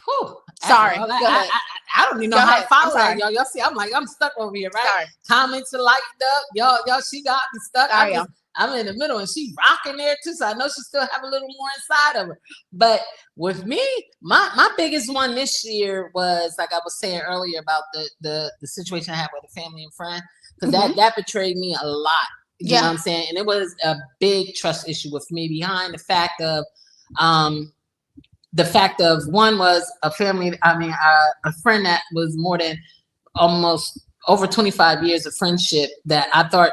Whew. Sorry. I don't even know how to follow that, y'all. Y'all see, I'm stuck over here, right? Sorry. Comments are lighted up. Y'all, she got me stuck. I'm in the middle and she rocking there too. So I know she still have a little more inside of her. But with me, my biggest one this year was, like I was saying earlier, about the situation I had with a family and friend. Because that betrayed me a lot. You know what I'm saying? And it was a big trust issue with me behind the fact of one was a family, a friend that was more than almost over 25 years of friendship that I thought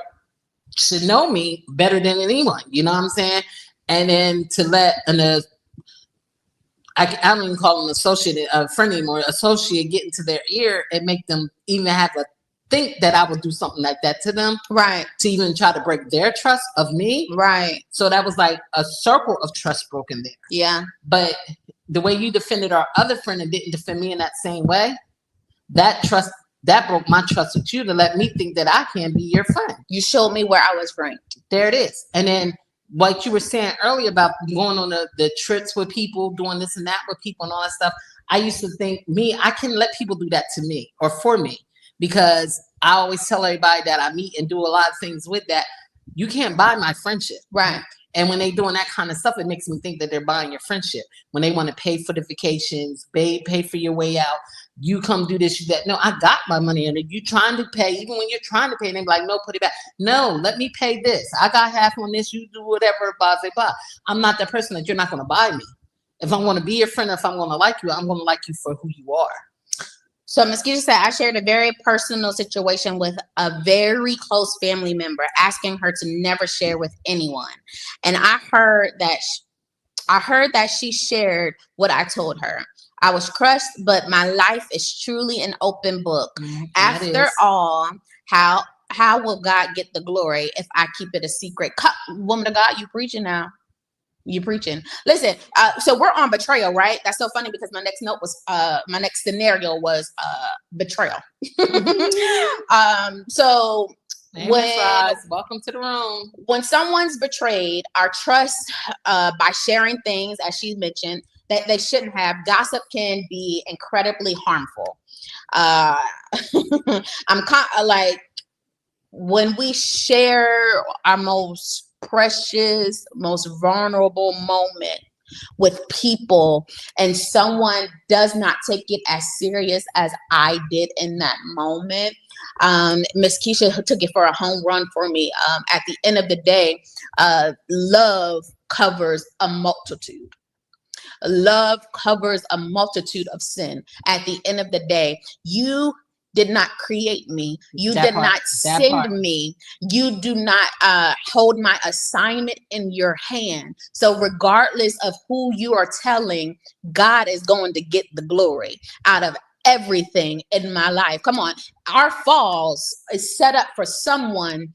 should know me better than anyone. You know what I'm saying? And then to let I don't even call them a friend anymore, associate get into their ear and make them even have a think that I would do something like that to them, right? To even try to break their trust of me, right? So that was like a circle of trust broken there. Yeah. But the way you defended our other friend and didn't defend me in that same way, that broke my trust with you to let me think that I can be your friend. You showed me where I was ranked. There it is. And then what you were saying earlier about going on the trips with people, doing this and that with people and all that stuff. I used to think I can let people do that to me or for me. Because I always tell everybody that I meet and do a lot of things with that, you can't buy my friendship. Right. And when they doing that kind of stuff, it makes me think that they're buying your friendship. When they want to pay for the vacations, pay for your way out, you come do this, you that. No, I got my money and you trying to pay, even when you're trying to pay, they're like, no, put it back. No, let me pay this. I got half on this, you do whatever, blah, blah, blah. I'm not that person that you're not going to buy me. If I want to be your friend, if I'm going to like you, I'm going to like you for who you are. So Ms. Keisha said, I shared a very personal situation with a very close family member, asking her to never share with anyone. And I heard that she shared what I told her. I was crushed, but my life is truly an open book. After all, how will God get the glory if I keep it a secret? Woman of God, you preaching now. You preaching. Listen, so we're on betrayal, right? That's so funny because my next scenario was betrayal. So welcome to the room. When someone's betrayed our trust by sharing things, as she mentioned, that they shouldn't have, gossip can be incredibly harmful. When we share our most precious, most vulnerable moment with people and someone does not take it as serious as I did in that moment, Miss Keisha took it for a home run for me. At the end of the day, love covers a multitude. Love covers a multitude of sin. At the end of the day, you did not create me. You did not send me. You do not hold my assignment in your hand. So regardless of who you are telling, God is going to get the glory out of everything in my life. Come on. Our falls is set up for someone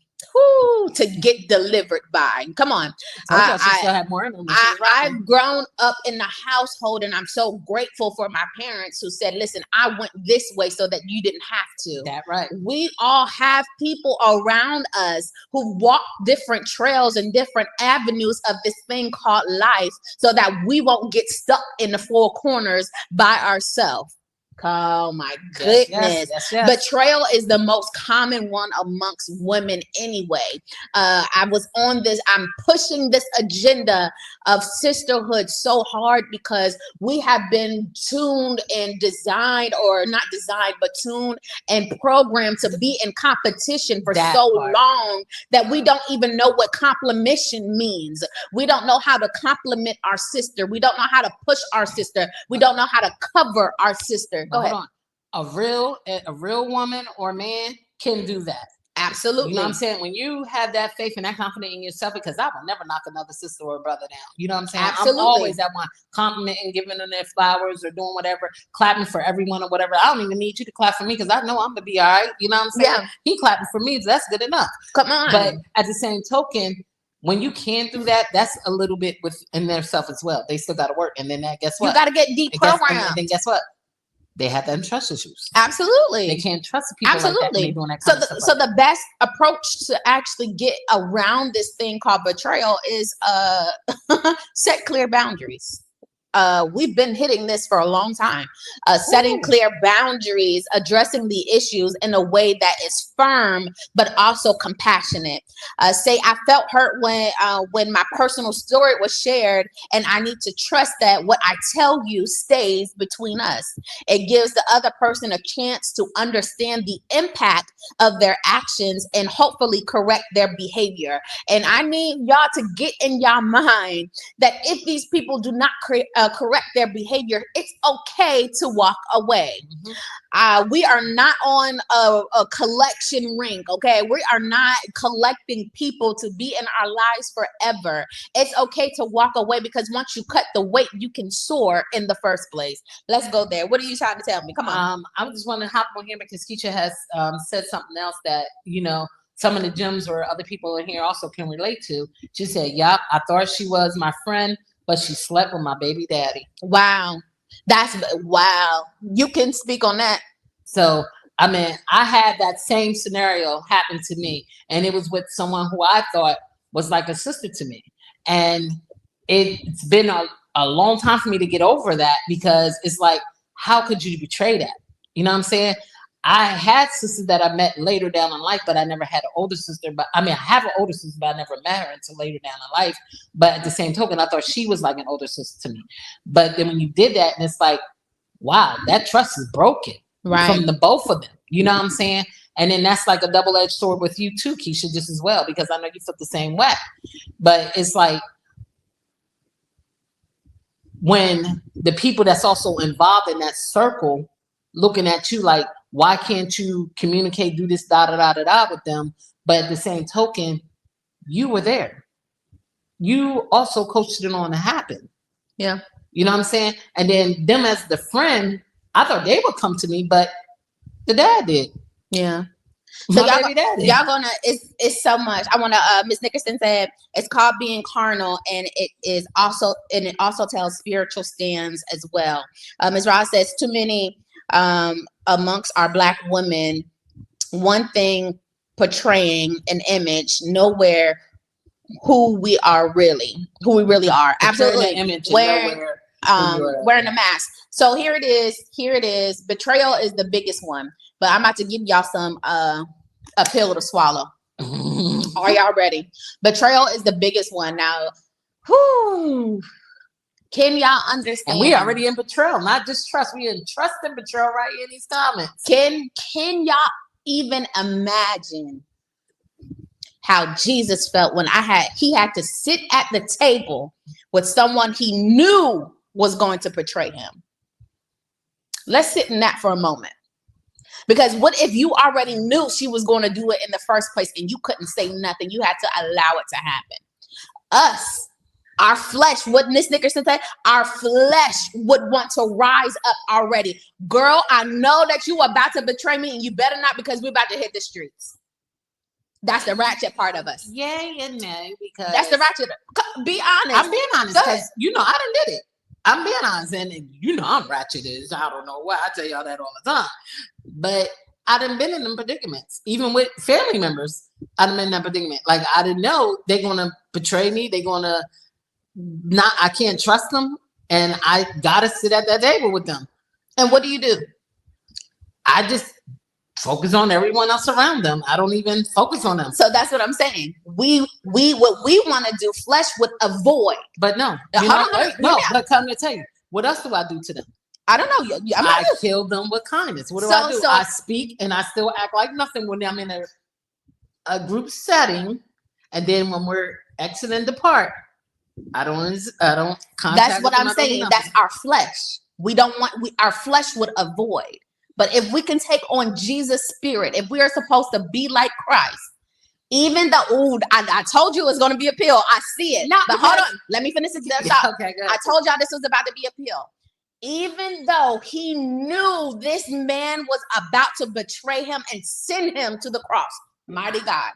to get delivered by. Come on. I still have more in them. I've grown up in the household, and I'm so grateful for my parents who said, listen, I went this way so that you didn't have to. That right. We all have people around us who walk different trails and different avenues of this thing called life so that we won't get stuck in the four corners by ourselves. Oh my goodness. Yes. Betrayal is the most common one amongst women anyway. I was on this, I'm pushing this agenda of sisterhood so hard because we have been tuned and designed, or not designed, but tuned and programmed to be in competition for long that we don't even know what complimentation means. We don't know how to compliment our sister. We don't know how to push our sister. We don't know how to cover our sister. Go ahead. A real woman or man can do that. Absolutely. You know what I'm saying? When you have that faith and that confidence in yourself, because I will never knock another sister or brother down. You know what I'm saying? Absolutely. I'm always that one complimenting, giving them their flowers or doing whatever, clapping for everyone or whatever. I don't even need you to clap for me because I know I'm going to be all right. You know what I'm saying? Yeah. He clapping for me, so that's good enough. Come on. But at the same token, when you can do that, that's a little bit within their self as well. They still got to work. And then guess what? You got to get deprogrammed. And then guess what? They have them trust issues. Absolutely. They can't trust the people like that when they're doing that kind of stuff. So the best approach to actually get around this thing called betrayal is set clear boundaries. We've been hitting this for a long time. Setting clear boundaries, addressing the issues in a way that is firm, but also compassionate. Say, I felt hurt when my personal story was shared, and I need to trust that what I tell you stays between us. It gives the other person a chance to understand the impact of their actions and hopefully correct their behavior. And I need y'all to get in your mind that if these people do not correct their behavior, it's okay to walk away. We are not on a collection ring, okay? We are not collecting people to be in our lives forever. It's okay to walk away because once you cut the weight, you can soar in the first place. Let's go there. What are you trying to tell me? Come on. I just want to hop on here because Keisha has said something else that, you know, some of the gems or other people in here also can relate to. She said, "Yup, I thought she was my friend, but she slept with my baby daddy." Wow. Wow. You can speak on that. So, I mean, I had that same scenario happen to me, and it was with someone who I thought was like a sister to me. And it's been a long time for me to get over that because it's like, how could you betray that? You know what I'm saying? I had sisters that I met later down in life, but I never had an older sister. But I mean, I have an older sister, but I never met her until later down in life. But at the same token, I thought she was like an older sister to me. But then when you did that, and it's like, wow, that trust is broken from the both of them. You know what I'm saying? And then that's like a double-edged sword with you too, Keisha, just as well, because I know you felt the same way. But it's like when the people that's also involved in that circle looking at you like, why can't you communicate, do this, with them? But at the same token, you were there. You also coached it on to happen. Yeah. You know what I'm saying? And then them as the friend, I thought they would come to me, but the dad did. Yeah. So y'all gonna, it's so much. I want to, Ms. Nickerson said, it's called being carnal, and it also tells spiritual stands as well. Ms. Ross says, too many amongst our Black women, one thing portraying an image, nowhere who we really are. Absolutely. Wearing a mask. So here it is. Betrayal is the biggest one, but I'm about to give y'all some a pill to swallow. Are y'all ready? Betrayal is the biggest one. Now, can y'all understand? And we already in betrayal, not just trust. We in trust and betrayal right in these comments. Can y'all even imagine how Jesus felt when he had to sit at the table with someone he knew was going to betray him? Let's sit in that for a moment. Because what if you already knew she was going to do it in the first place and you couldn't say nothing? You had to allow it to happen. Our flesh, what Ms. Nickerson said, our flesh would want to rise up already. Girl, I know that you are about to betray me, and you better not, because we're about to hit the streets. That's the ratchet part of us. Yay and nay, because that's the ratchet. Be honest. I'm being honest because I done did it. I'm being honest, and I'm ratchet is. I don't know why I tell y'all that all the time, but I done been in them predicaments, even with family members. I done been in that predicament. Like I didn't know they're gonna betray me. They're gonna not. I can't trust them, and I gotta sit at that table with them. And what do you do? I just focus on everyone else around them. I don't even focus on them. So that's what I'm saying. What we want to do, flesh would avoid. But no, but come to tell you, what else do I do to them? I don't know. I kill them with kindness. What do I do? I speak and I still act like nothing when I'm in a group setting, and then when we're exit and depart, I don't contact. That's what I'm saying. That's our flesh. We don't want. Our flesh would avoid. But if we can take on Jesus' spirit, if we are supposed to be like Christ, even though I told you it's going to be a pill. I see it. But hold on. Let me finish this. Okay, good. I told y'all this was about to be a pill. Even though he knew this man was about to betray him and send him to the cross, mighty God,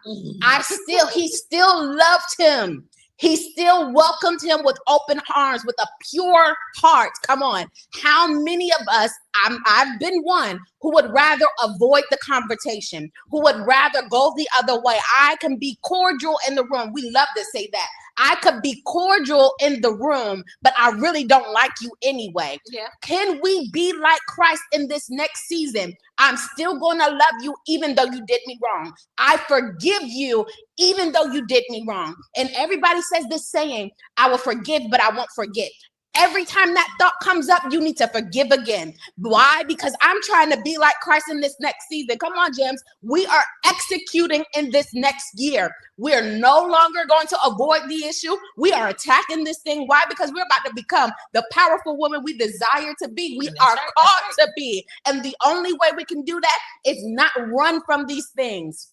he still loved him. He still welcomed him with open arms, with a pure heart. Come on. How many of us, I've been one, who would rather avoid the confrontation, who would rather go the other way. I can be cordial in the room. We love to say that. I could be cordial in the room, but I really don't like you anyway. Yeah. Can we be like Christ in this next season? I'm still going to love you even though you did me wrong. I forgive you even though you did me wrong. And everybody says this saying, I will forgive, but I won't forget. Every time that thought comes up, you need to forgive again. Why? Because I'm trying to be like Christ in this next season. Come on, James. We are executing in this next year. We're no longer going to avoid the issue. We are attacking this thing. Why? Because we're about to become the powerful woman we desire to be. We are called to be. And the only way we can do that is not run from these things.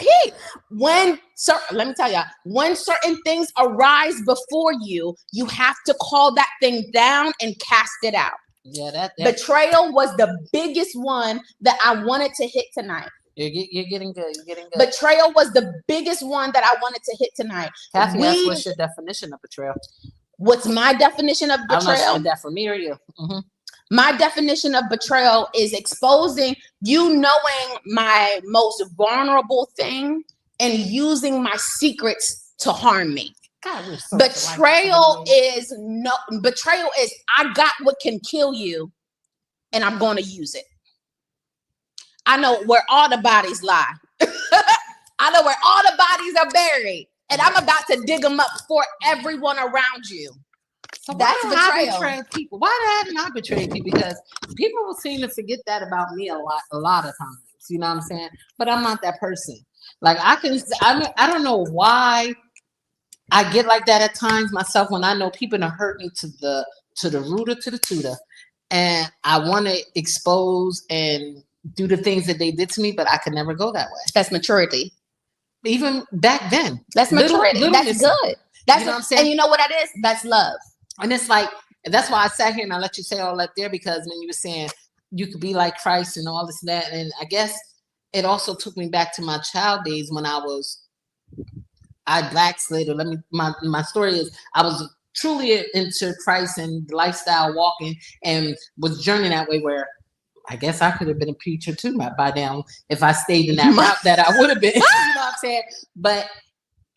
Let me tell you, when certain things arise before you, you have to call that thing down and cast it out. Yeah, that betrayal was the biggest one that I wanted to hit tonight. You're getting good. You're getting good. Betrayal was the biggest one that I wanted to hit tonight. Kathy, what's your definition of betrayal? What's my definition of betrayal? I'm not sure that for me or you. Mm-hmm. My definition of betrayal is exposing you, knowing my most vulnerable thing and using my secrets to harm me. God, we're so betrayal is I got what can kill you and I'm going to use it. I know where all the bodies lie. I know where all the bodies are buried, and I'm about to dig them up for everyone around you. So that's betrayal. Betray people? Why haven't I betrayed people? Because people will seem to forget that about me a lot of times. You know what I'm saying? But I'm not that person. Like I don't know why I get like that at times myself when I know people have hurt me to the rooter to the tutor, and I want to expose and do the things that they did to me, but I could never go that way. That's maturity. Even back then, that's maturity. That's good. That's you know what I'm saying. And you know what that is? That's love. And it's like, that's why I sat here and I let you say all that there, because when you were saying you could be like Christ and all this and that, and I guess it also took me back to my child days when I backslid. Or my story is I was truly into Christ and lifestyle walking and was journeying that way, where I guess I could have been a preacher too by now if I stayed in that route that I would have been. You know what I'm saying? But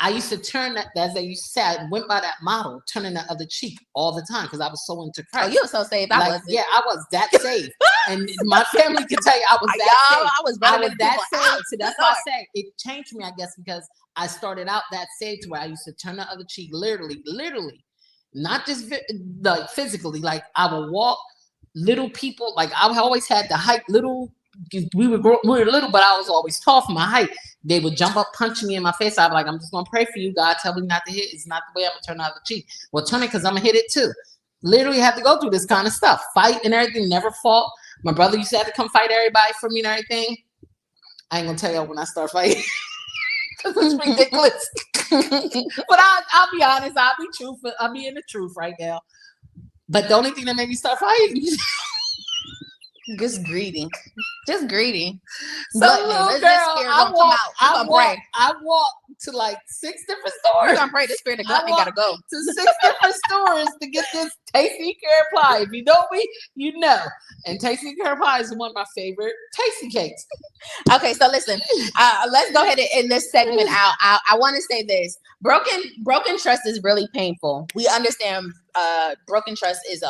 I used to turn that, as they used to say, I went by that model, turning the other cheek all the time because I was so into Christ. Oh, you were so saved. I wasn't. Yeah, I was that saved. And my family can tell you I was that saved. I was that saved. So that's why I say it changed me, I guess, because I started out that saved to where I used to turn the other cheek literally, not just like physically. Like I would walk little people, like I always had the height, little. We were little, but I was always tall for my height. They would jump up, punch me in my face. I'd be like, I'm just gonna pray for you. God tell me not to hit. It's not the way I'm gonna turn the other cheek. Well, turn it because I'm gonna hit it too. Literally have to go through this kind of stuff. Fight and everything, never fought. My brother used to have to come fight everybody for me and everything. I ain't gonna tell y'all when I start fighting. Because it's ridiculous. But I'll be honest, I'll be truthful. I'll be in the truth right now. But the only thing that made me start fighting Just greedy. Just greedy. So, Gluttony. little Let's girl, this spirit gonna come out. I walked to like 6 different We're stores. gonna pray. This spirit of gluttony gotta go. To 6 different stores to get this Tasty Care Pie. If you know me, you know. And Tasty Care Pie is one of my favorite tasty cakes. Okay, so listen, let's go ahead and end this segment out. I want to say this: broken trust is really painful. We understand broken trust is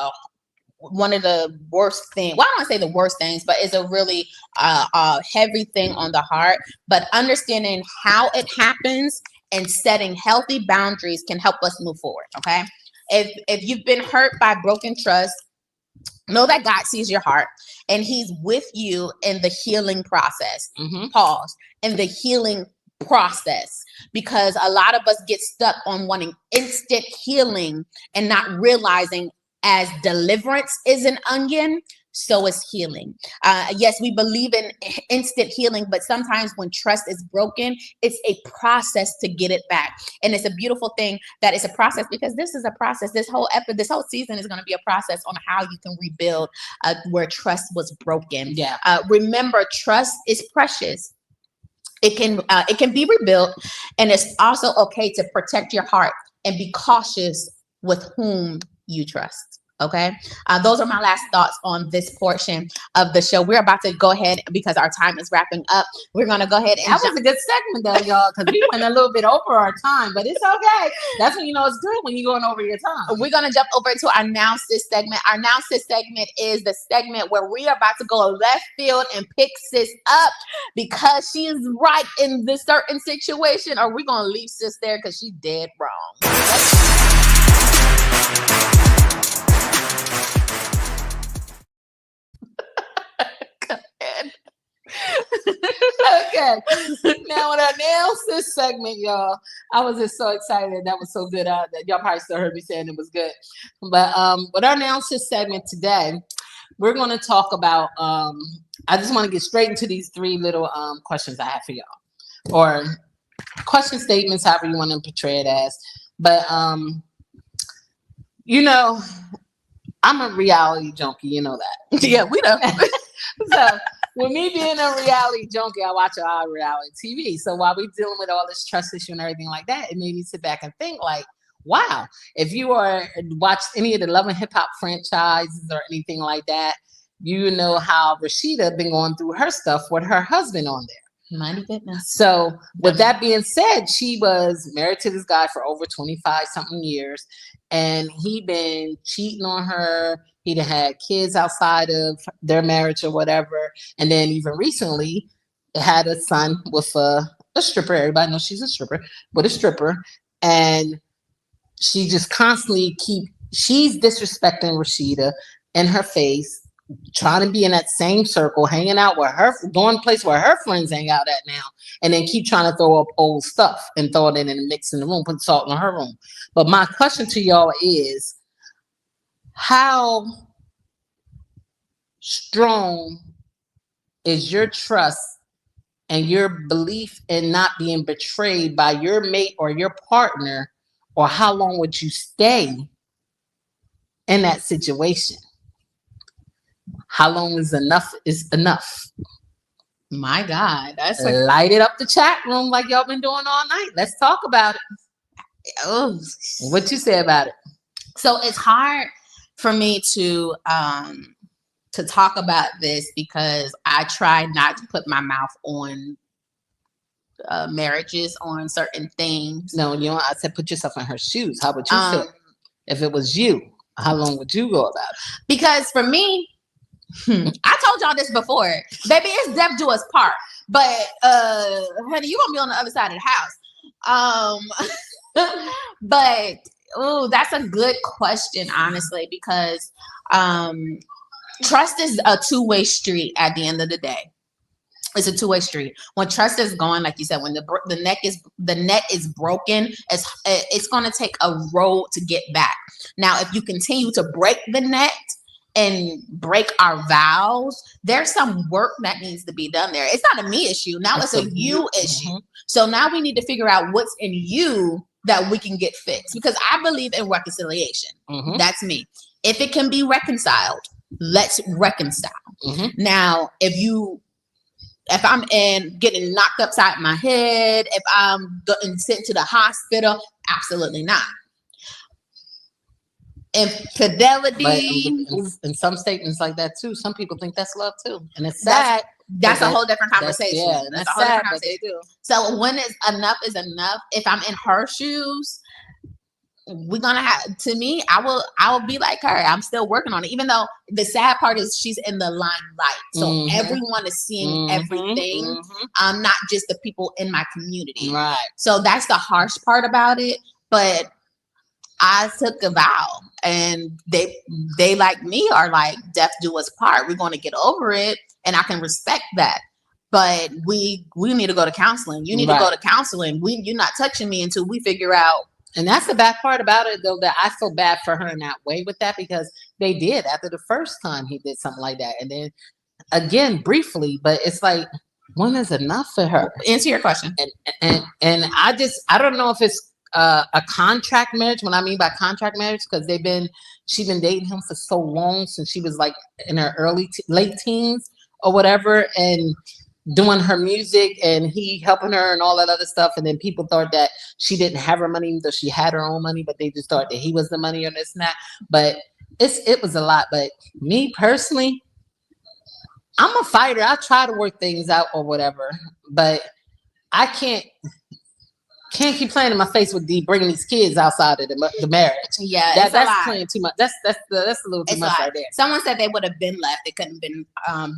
one of the worst things. Well, I don't want to say the worst things, but it's a really heavy thing on the heart. But understanding how it happens and setting healthy boundaries can help us move forward. Okay, if you've been hurt by broken trust, know that God sees your heart and He's with you in the healing process. Pause. In the healing process, because a lot of us get stuck on wanting instant healing and not realizing as deliverance is an onion, so is healing. Yes, we believe in instant healing, but sometimes when trust is broken, it's a process to get it back. And it's a beautiful thing that it's a process, because this is a process. This whole season is going to be a process on how you can rebuild where trust was broken. Yeah. Remember, trust is precious. It can be rebuilt, and it's also okay to protect your heart and be cautious with whom you trust. Okay. Those are my last thoughts on this portion of the show. We're about to go ahead, because our time is wrapping up. We're going to go ahead and that was a good segment though, y'all, because we went a little bit over our time, but it's okay. That's when you know it's good, when you're going over your time. We're going to jump over to our Now Sis segment. Our Now Sis segment is the segment where we are about to go left field and pick sis up because she is right in this certain situation, or we're going to leave sis there because she's dead wrong. Okay. Now with our Now Sis segment, y'all, I was just so excited. That was so good. That y'all probably still heard me saying it was good. But with our Now Sis segment today, we're going to talk about, I just want to get straight into these 3 little questions I have for y'all, or question statements, however you want to portray it as. But, you know, I'm a reality junkie. You know that. Yeah, we know. So with me being a reality junkie, I watch a lot of reality TV. So while we're dealing with all this trust issue and everything like that, it made me sit back and think like, wow, if you watched any of the Love and Hip Hop franchises or anything like that, you know how Rashida been going through her stuff with her husband on there. Mighty goodness. So with that being said, she was married to this guy for over 25 something years, and he been cheating on her. He'd had kids outside of their marriage or whatever. And then even recently had a son with a stripper. Everybody knows she's a stripper, but a stripper. And she just constantly she's disrespecting Rashida in her face, trying to be in that same circle, hanging out with her, going to place where her friends hang out at now, and then keep trying to throw up old stuff and throw it in the mix in the room, put salt in her room. But my question to y'all is, how strong is your trust and your belief in not being betrayed by your mate or your partner, or how long would you stay in that situation? How long is enough enough? My God, that's light it up the chat room like y'all been doing all night. Let's talk about it. Oh, what you say about it? So it's hard for me to talk about this because I try not to put my mouth on marriages, on certain things. No, you know, I said put yourself in her shoes. How would you feel if it was you? How long would you go about it? Because for me, I told y'all this before, baby, it's death do us part. But honey, you gonna be on the other side of the house. But that's a good question, honestly, because trust is a two-way street at the end of the day. It's a two-way street. When trust is gone, like you said, when the net is broken, it's going to take a road to get back. Now, if you continue to break the net and break our vows, there's some work that needs to be done there. It's not a me issue. Now it's a you issue. Mm-hmm. So now we need to figure out what's in you that we can get fixed, because I believe in reconciliation. Mm-hmm. That's me. If it can be reconciled, let's reconcile. Now, if I'm getting knocked upside my head, if I'm getting sent to the hospital, absolutely not. Infidelity. In some statements like that too, some people think that's love too, and it's sad. That's a whole different conversation. That's sad, but they do. So when enough is enough, if I'm in her shoes, we're gonna have. To me, I will be like her. I'm still working on it, even though the sad part is she's in the limelight, so everyone is seeing everything. Not just the people in my community. Right. So that's the harsh part about it, but I took a vow, and they like me are like, death do us part. We're going to get over it, and I can respect that. But we need to go to counseling. You need to go to counseling. You're not touching me until we figure out. And that's the bad part about it, though, that I feel bad for her in that way with that, because they did after the first time he did something like that, and then again briefly. But it's like, when is enough for her? Answer your question. And I don't know if it's a contract marriage. What I mean by contract marriage, because she's been dating him for so long, since she was like in her late teens or whatever, and doing her music, and he helping her and all that other stuff. And then people thought that she didn't have her money, even though she had her own money, but they just thought that he was the money or this and that. But it was a lot. But me personally, I'm a fighter. I try to work things out or whatever, but I can't keep playing in my face with bringing these kids outside of the marriage. Yeah, that's playing too much. That's a little too much right there. Someone said they would have been left. It couldn't have been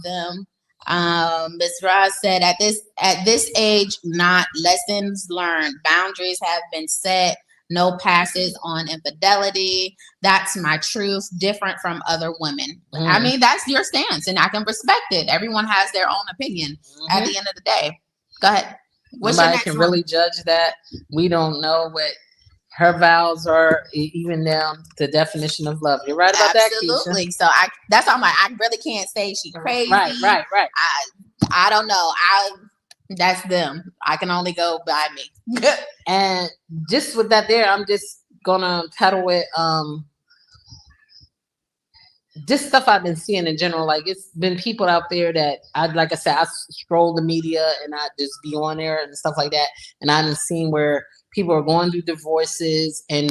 them. Ms. Ross said, at this age, not lessons learned. Boundaries have been set. No passes on infidelity. That's my truth. Different from other women. I mean, that's your stance, and I can respect it. Everyone has their own opinion. At the end of the day, go ahead. Nobody can really judge that. We don't know what her vows are, even down the definition of love. You're right about that, Keisha. Absolutely. So that's all I really can't say she crazy. Right. I don't know. That's them. I can only go by me. And just with that there, I'm just gonna peddle with just stuff I've been seeing in general. Like, it's been people out there that like I said, I scroll the media and I just be on there and stuff like that. And I've seen where people are going through divorces and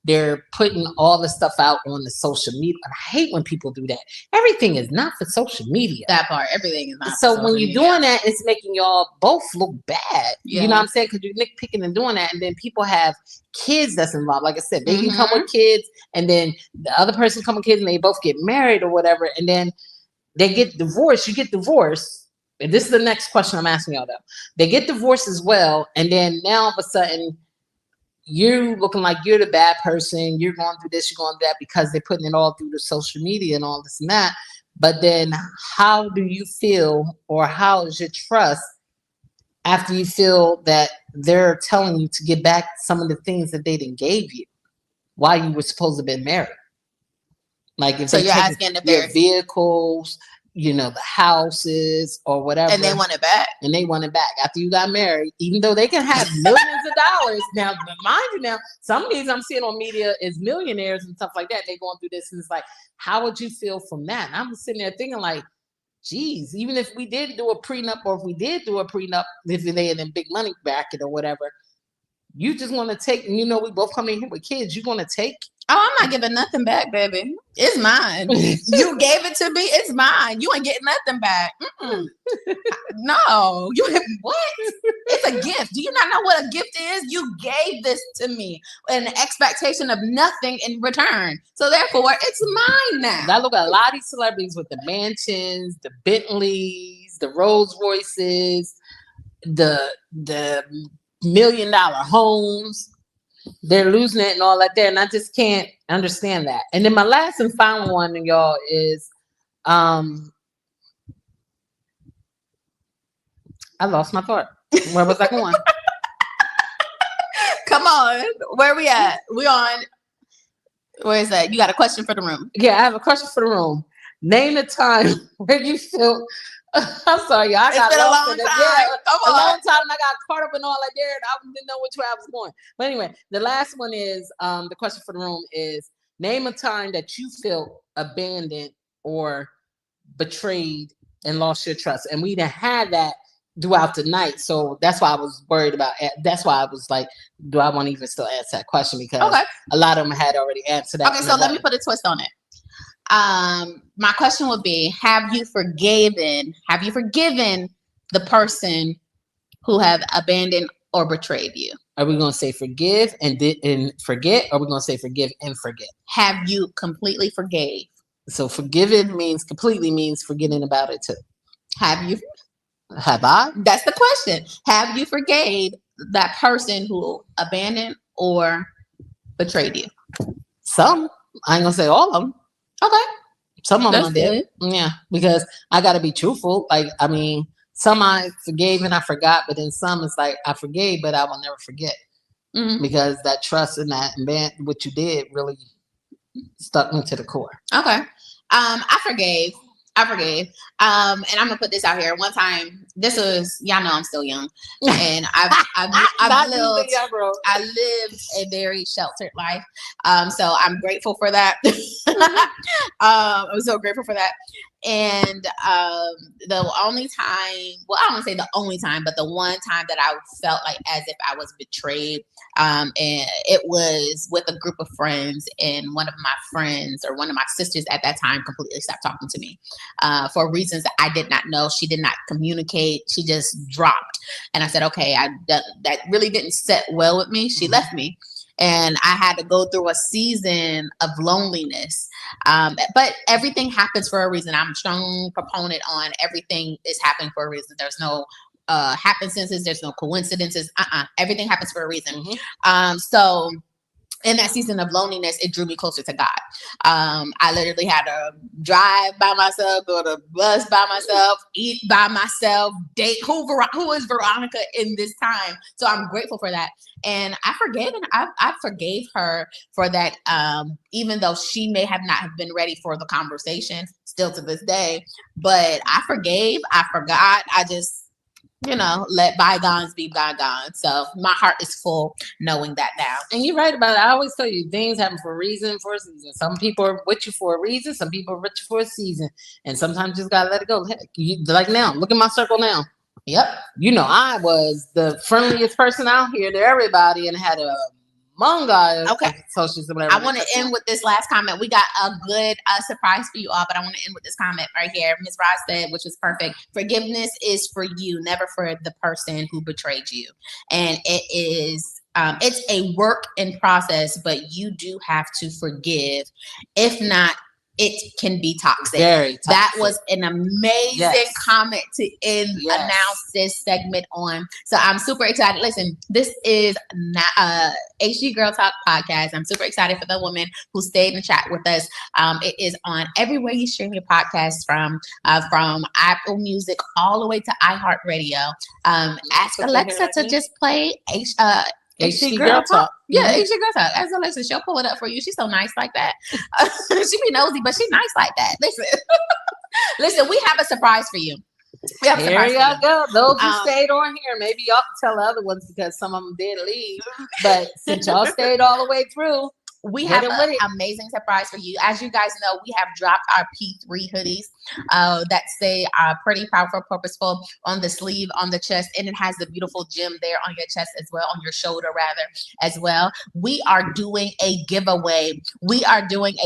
they're putting all the stuff out on the social media. And I hate when people do that. Everything is not for social media. That part, everything is not. So when you're doing that, it's making y'all both look bad. Yeah. You know what I'm saying? Because you're nitpicking and doing that, and then people have kids that's involved. Like I said, they can come with kids, and then the other person come with kids, and they both get married or whatever, and then they get divorced. You get divorced. And this is the next question I'm asking y'all, though. They get divorced as well, and then now all of a sudden, you're looking like you're the bad person. You're going through this, you're going through that, because they're putting it all through the social media and all this and that. But then how do you feel, or how is your trust after you feel that they're telling you to get back some of the things that they didn't gave you while you were supposed to have been married? Like, if you're asking if your vehicles, the houses or whatever, and they want it back. And they want it back after you got married, even though they can have millions of dollars. Now, mind you, some of these I'm seeing on media is millionaires and stuff like that. They going through this, and it's like, how would you feel from that? And I'm sitting there thinking, like, geez, even if we did do a prenup, or if we did do a prenup, if they in a big money bracket or whatever, you just want to take, and we both come in here with kids, you're going to take. Oh, I'm not giving nothing back, baby. It's mine. You gave it to me. It's mine. You ain't getting nothing back. No. What? It's a gift. Do you not know what a gift is? You gave this to me in the expectation of nothing in return. So therefore, it's mine now. I look at a lot of these celebrities with the mansions, the Bentleys, the Rolls Royces, the $1 million homes. They're losing it and all that there, and I just can't understand that. And then my last and final one, y'all, is I lost my thought. Where was I going? Come on, where we at? We on? Where is that? You got a question for the room? Yeah, I have a question for the room. Name the time where you feel. I'm sorry, y'all. It's been a long time. A long time. And I got caught up in all that there, and I didn't know which way I was going. But anyway, the last one is the question for the room is: name a time that you felt abandoned or betrayed and lost your trust. And we didn't have that throughout the night. So that's why I was worried about it. That's why I was like, do I want to even still answer that question? Because a lot of them had already answered that. Okay, so let me put a twist on it. My question would be, have you forgiven the person who have abandoned or betrayed you? Are we going to say forgive and forget? Or are we going to say forgive and forget? Have you completely forgave? So forgiving completely means forgetting about it too. Have I? That's the question. Have you forgave that person who abandoned or betrayed you? Some. I ain't gonna say all of them. Okay. Some of them I did. Yeah, because I got to be truthful. Like, I mean, some I forgave and I forgot, but then some it's like I forgave, but I will never forget because that trust and that what you did really stuck me to the core. Okay. I forgave. And I'm gonna put this out here. One time, this was, y'all know I'm still young, and I lived a very sheltered life. So I'm grateful for that. I'm so grateful for that. And the only time, well, I don't want to say the only time, but the one time that I felt like as if I was betrayed, and it was with a group of friends, and one of my friends or one of my sisters at that time completely stopped talking to me for reasons that I did not know. She did not communicate. She just dropped. And I said, okay, that really didn't sit well with me. She left me. And I had to go through a season of loneliness. But everything happens for a reason. I'm a strong proponent on everything is happening for a reason. There's no happenstances. There's no coincidences. Everything happens for a reason. So in that season of loneliness, it drew me closer to God. I literally had to drive by myself, go to bus by myself, eat by myself, date. Who is Veronica in this time? So I'm grateful for that. And I forgave her for that, even though she may have not have been ready for the conversation still to this day. But I forgave, I forgot, I just, let bygones be bygones. So my heart is full knowing that now. And you're right about it. I always tell you, things happen for a season. Some people are with you for a reason. Some people are with you for a season. And sometimes you just got to let it go. Heck, like now, look at my circle now. Yep. I was the friendliest person out here to everybody and had a socials or whatever. I want to end with this last comment. We got a good surprise for you all, but I want to end with this comment right here. Ms. Ross said, which was perfect. Forgiveness is for you, never for the person who betrayed you. And it is it's a work in process, but you do have to forgive. If not, it can be toxic. Very toxic. That was an amazing comment to announce this segment on. So I'm super excited. Listen, this is HG Girl Talk podcast. I'm super excited for the woman who stayed and chat with us. It is on everywhere you stream your podcast from Apple Music all the way to iHeartRadio. Ask Alexa to just play HG Girl Talk. Yeah, HG Girl Talk. As Alexa, she'll pull it up for you. She's so nice like that. She be nosy, but she's nice like that. Listen, we have a surprise for you. Here y'all go. Those who stayed on here, maybe y'all can tell the other ones because some of them did leave. But since y'all stayed all the way through, we have an amazing surprise for you. As you guys know, we have dropped our P3 hoodies that say pretty powerful, purposeful on the sleeve, on the chest, and it has the beautiful gem there on your chest as well, on your shoulder rather as well. We are doing a giveaway. Y'all hear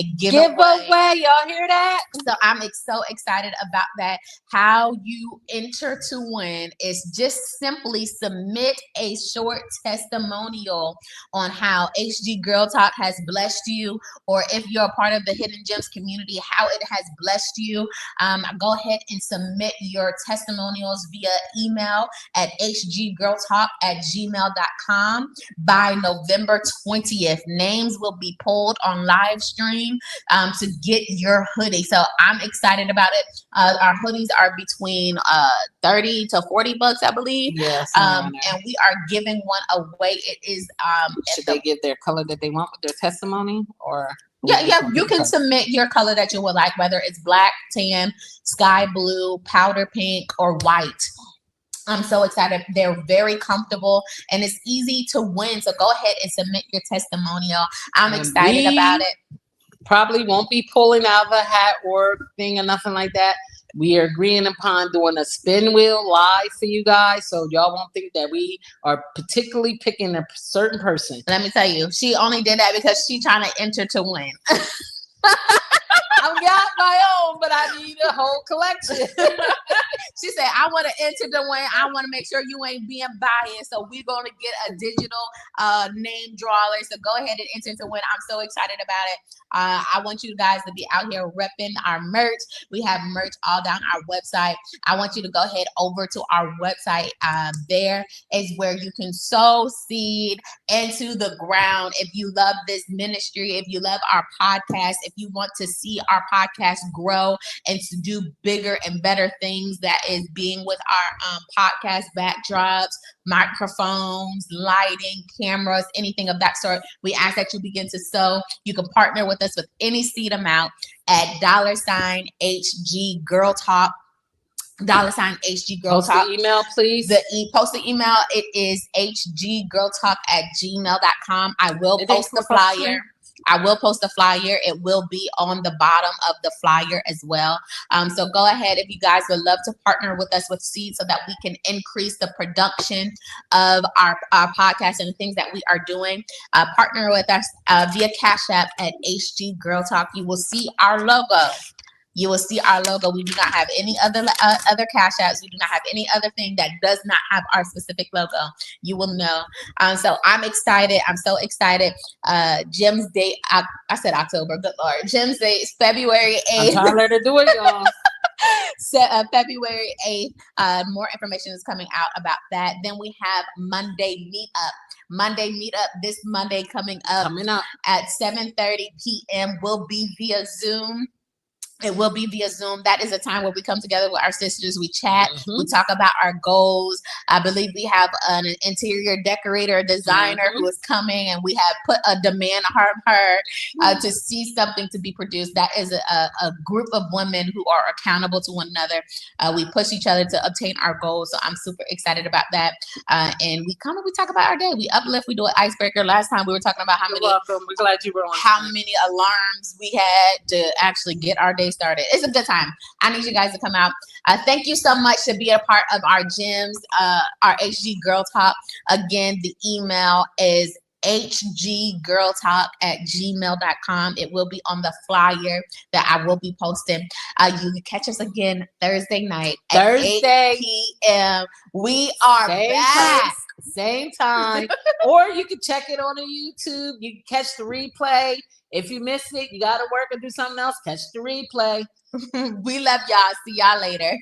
that? So I'm so excited about that. How you enter to win is just simply submit a short testimonial on how HG Girl Talk has blessed you, or if you're a part of the Hidden Gems community, how it has blessed you. Go ahead and submit your testimonials via email at hggirltalk@gmail.com by November 20th. Names will be pulled on live stream to get your hoodie. So I'm excited about it. Our hoodies are between $30 to $40, I believe. Yes. And we are giving one away. It is should they give their color that they want with their testimony, or you can submit your color that you would like, whether it's black, tan, sky blue, powder pink, or white. I'm so excited. They're very comfortable and it's easy to win. So go ahead and submit your testimonial. I'm excited about it. Probably won't be pulling out of a hat or thing or nothing like that. We are agreeing upon doing a spin wheel live for you guys, so y'all won't think that we are particularly picking a certain person. Let me tell you, she only did that because she trying to enter to win. I've got my own, but I need a whole collection. She said, I want to enter the win. I want to make sure you ain't being biased. So we're going to get a digital name drawer. So go ahead and enter to win. I'm so excited about it. I want you guys to be out here repping our merch. We have merch all down our website. I want you to go ahead over to our website. There is where you can sow seed into the ground. If you love this ministry, if you love our podcast, if you want to see our podcast grow and to do bigger and better things, that is being with our podcast backdrops, microphones, lighting, cameras, anything of that sort, we ask that you begin to sow. You can partner with us with any seed amount at $HG Girl Talk. $HG Girl Post Talk. the email, please. Post the email. It is hggirltalk@gmail.com. I will post the flyer. I will post the flyer. It will be on the bottom of the flyer as well. So go ahead if you guys would love to partner with us with seed so that we can increase the production of our podcast and the things that we are doing. Partner with us via Cash App at HG Girl Talk. You will see our logo. You will see our logo. We do not have any other Cash Apps. We do not have any other thing that does not have our specific logo. You will know. So I'm excited. I'm so excited. Jim's date, I said October. Good Lord. Jim's date is February 8th. I'm trying to let her do it, y'all. February 8th. More information is coming out about that. Then we have Monday Meetup this Monday coming up at 7:30 p.m. will be via Zoom. It will be via Zoom. That is a time where we come together with our sisters. We chat. We talk about our goals. I believe we have an interior decorator, designer who is coming, and we have put a demand on her to see something to be produced. That is a group of women who are accountable to one another. We push each other to obtain our goals. So I'm super excited about that. And we talk about our day. We uplift. We do an icebreaker. Last time we were talking about You're welcome. We're glad you were on. How many alarms we had to actually get our day started. It's a good time. I need you guys to come out. Thank you so much to be a part of our gyms, our HG Girl Talk. Again, the email is hggirltalk@gmail.com. It will be on the flyer that I will be posting. You can catch us again Thursday night at 8 p.m. We are back. Same time. Or you can check it on YouTube. You can catch the replay. If you missed it, you got to work or do something else, catch the replay. We love y'all. See y'all later.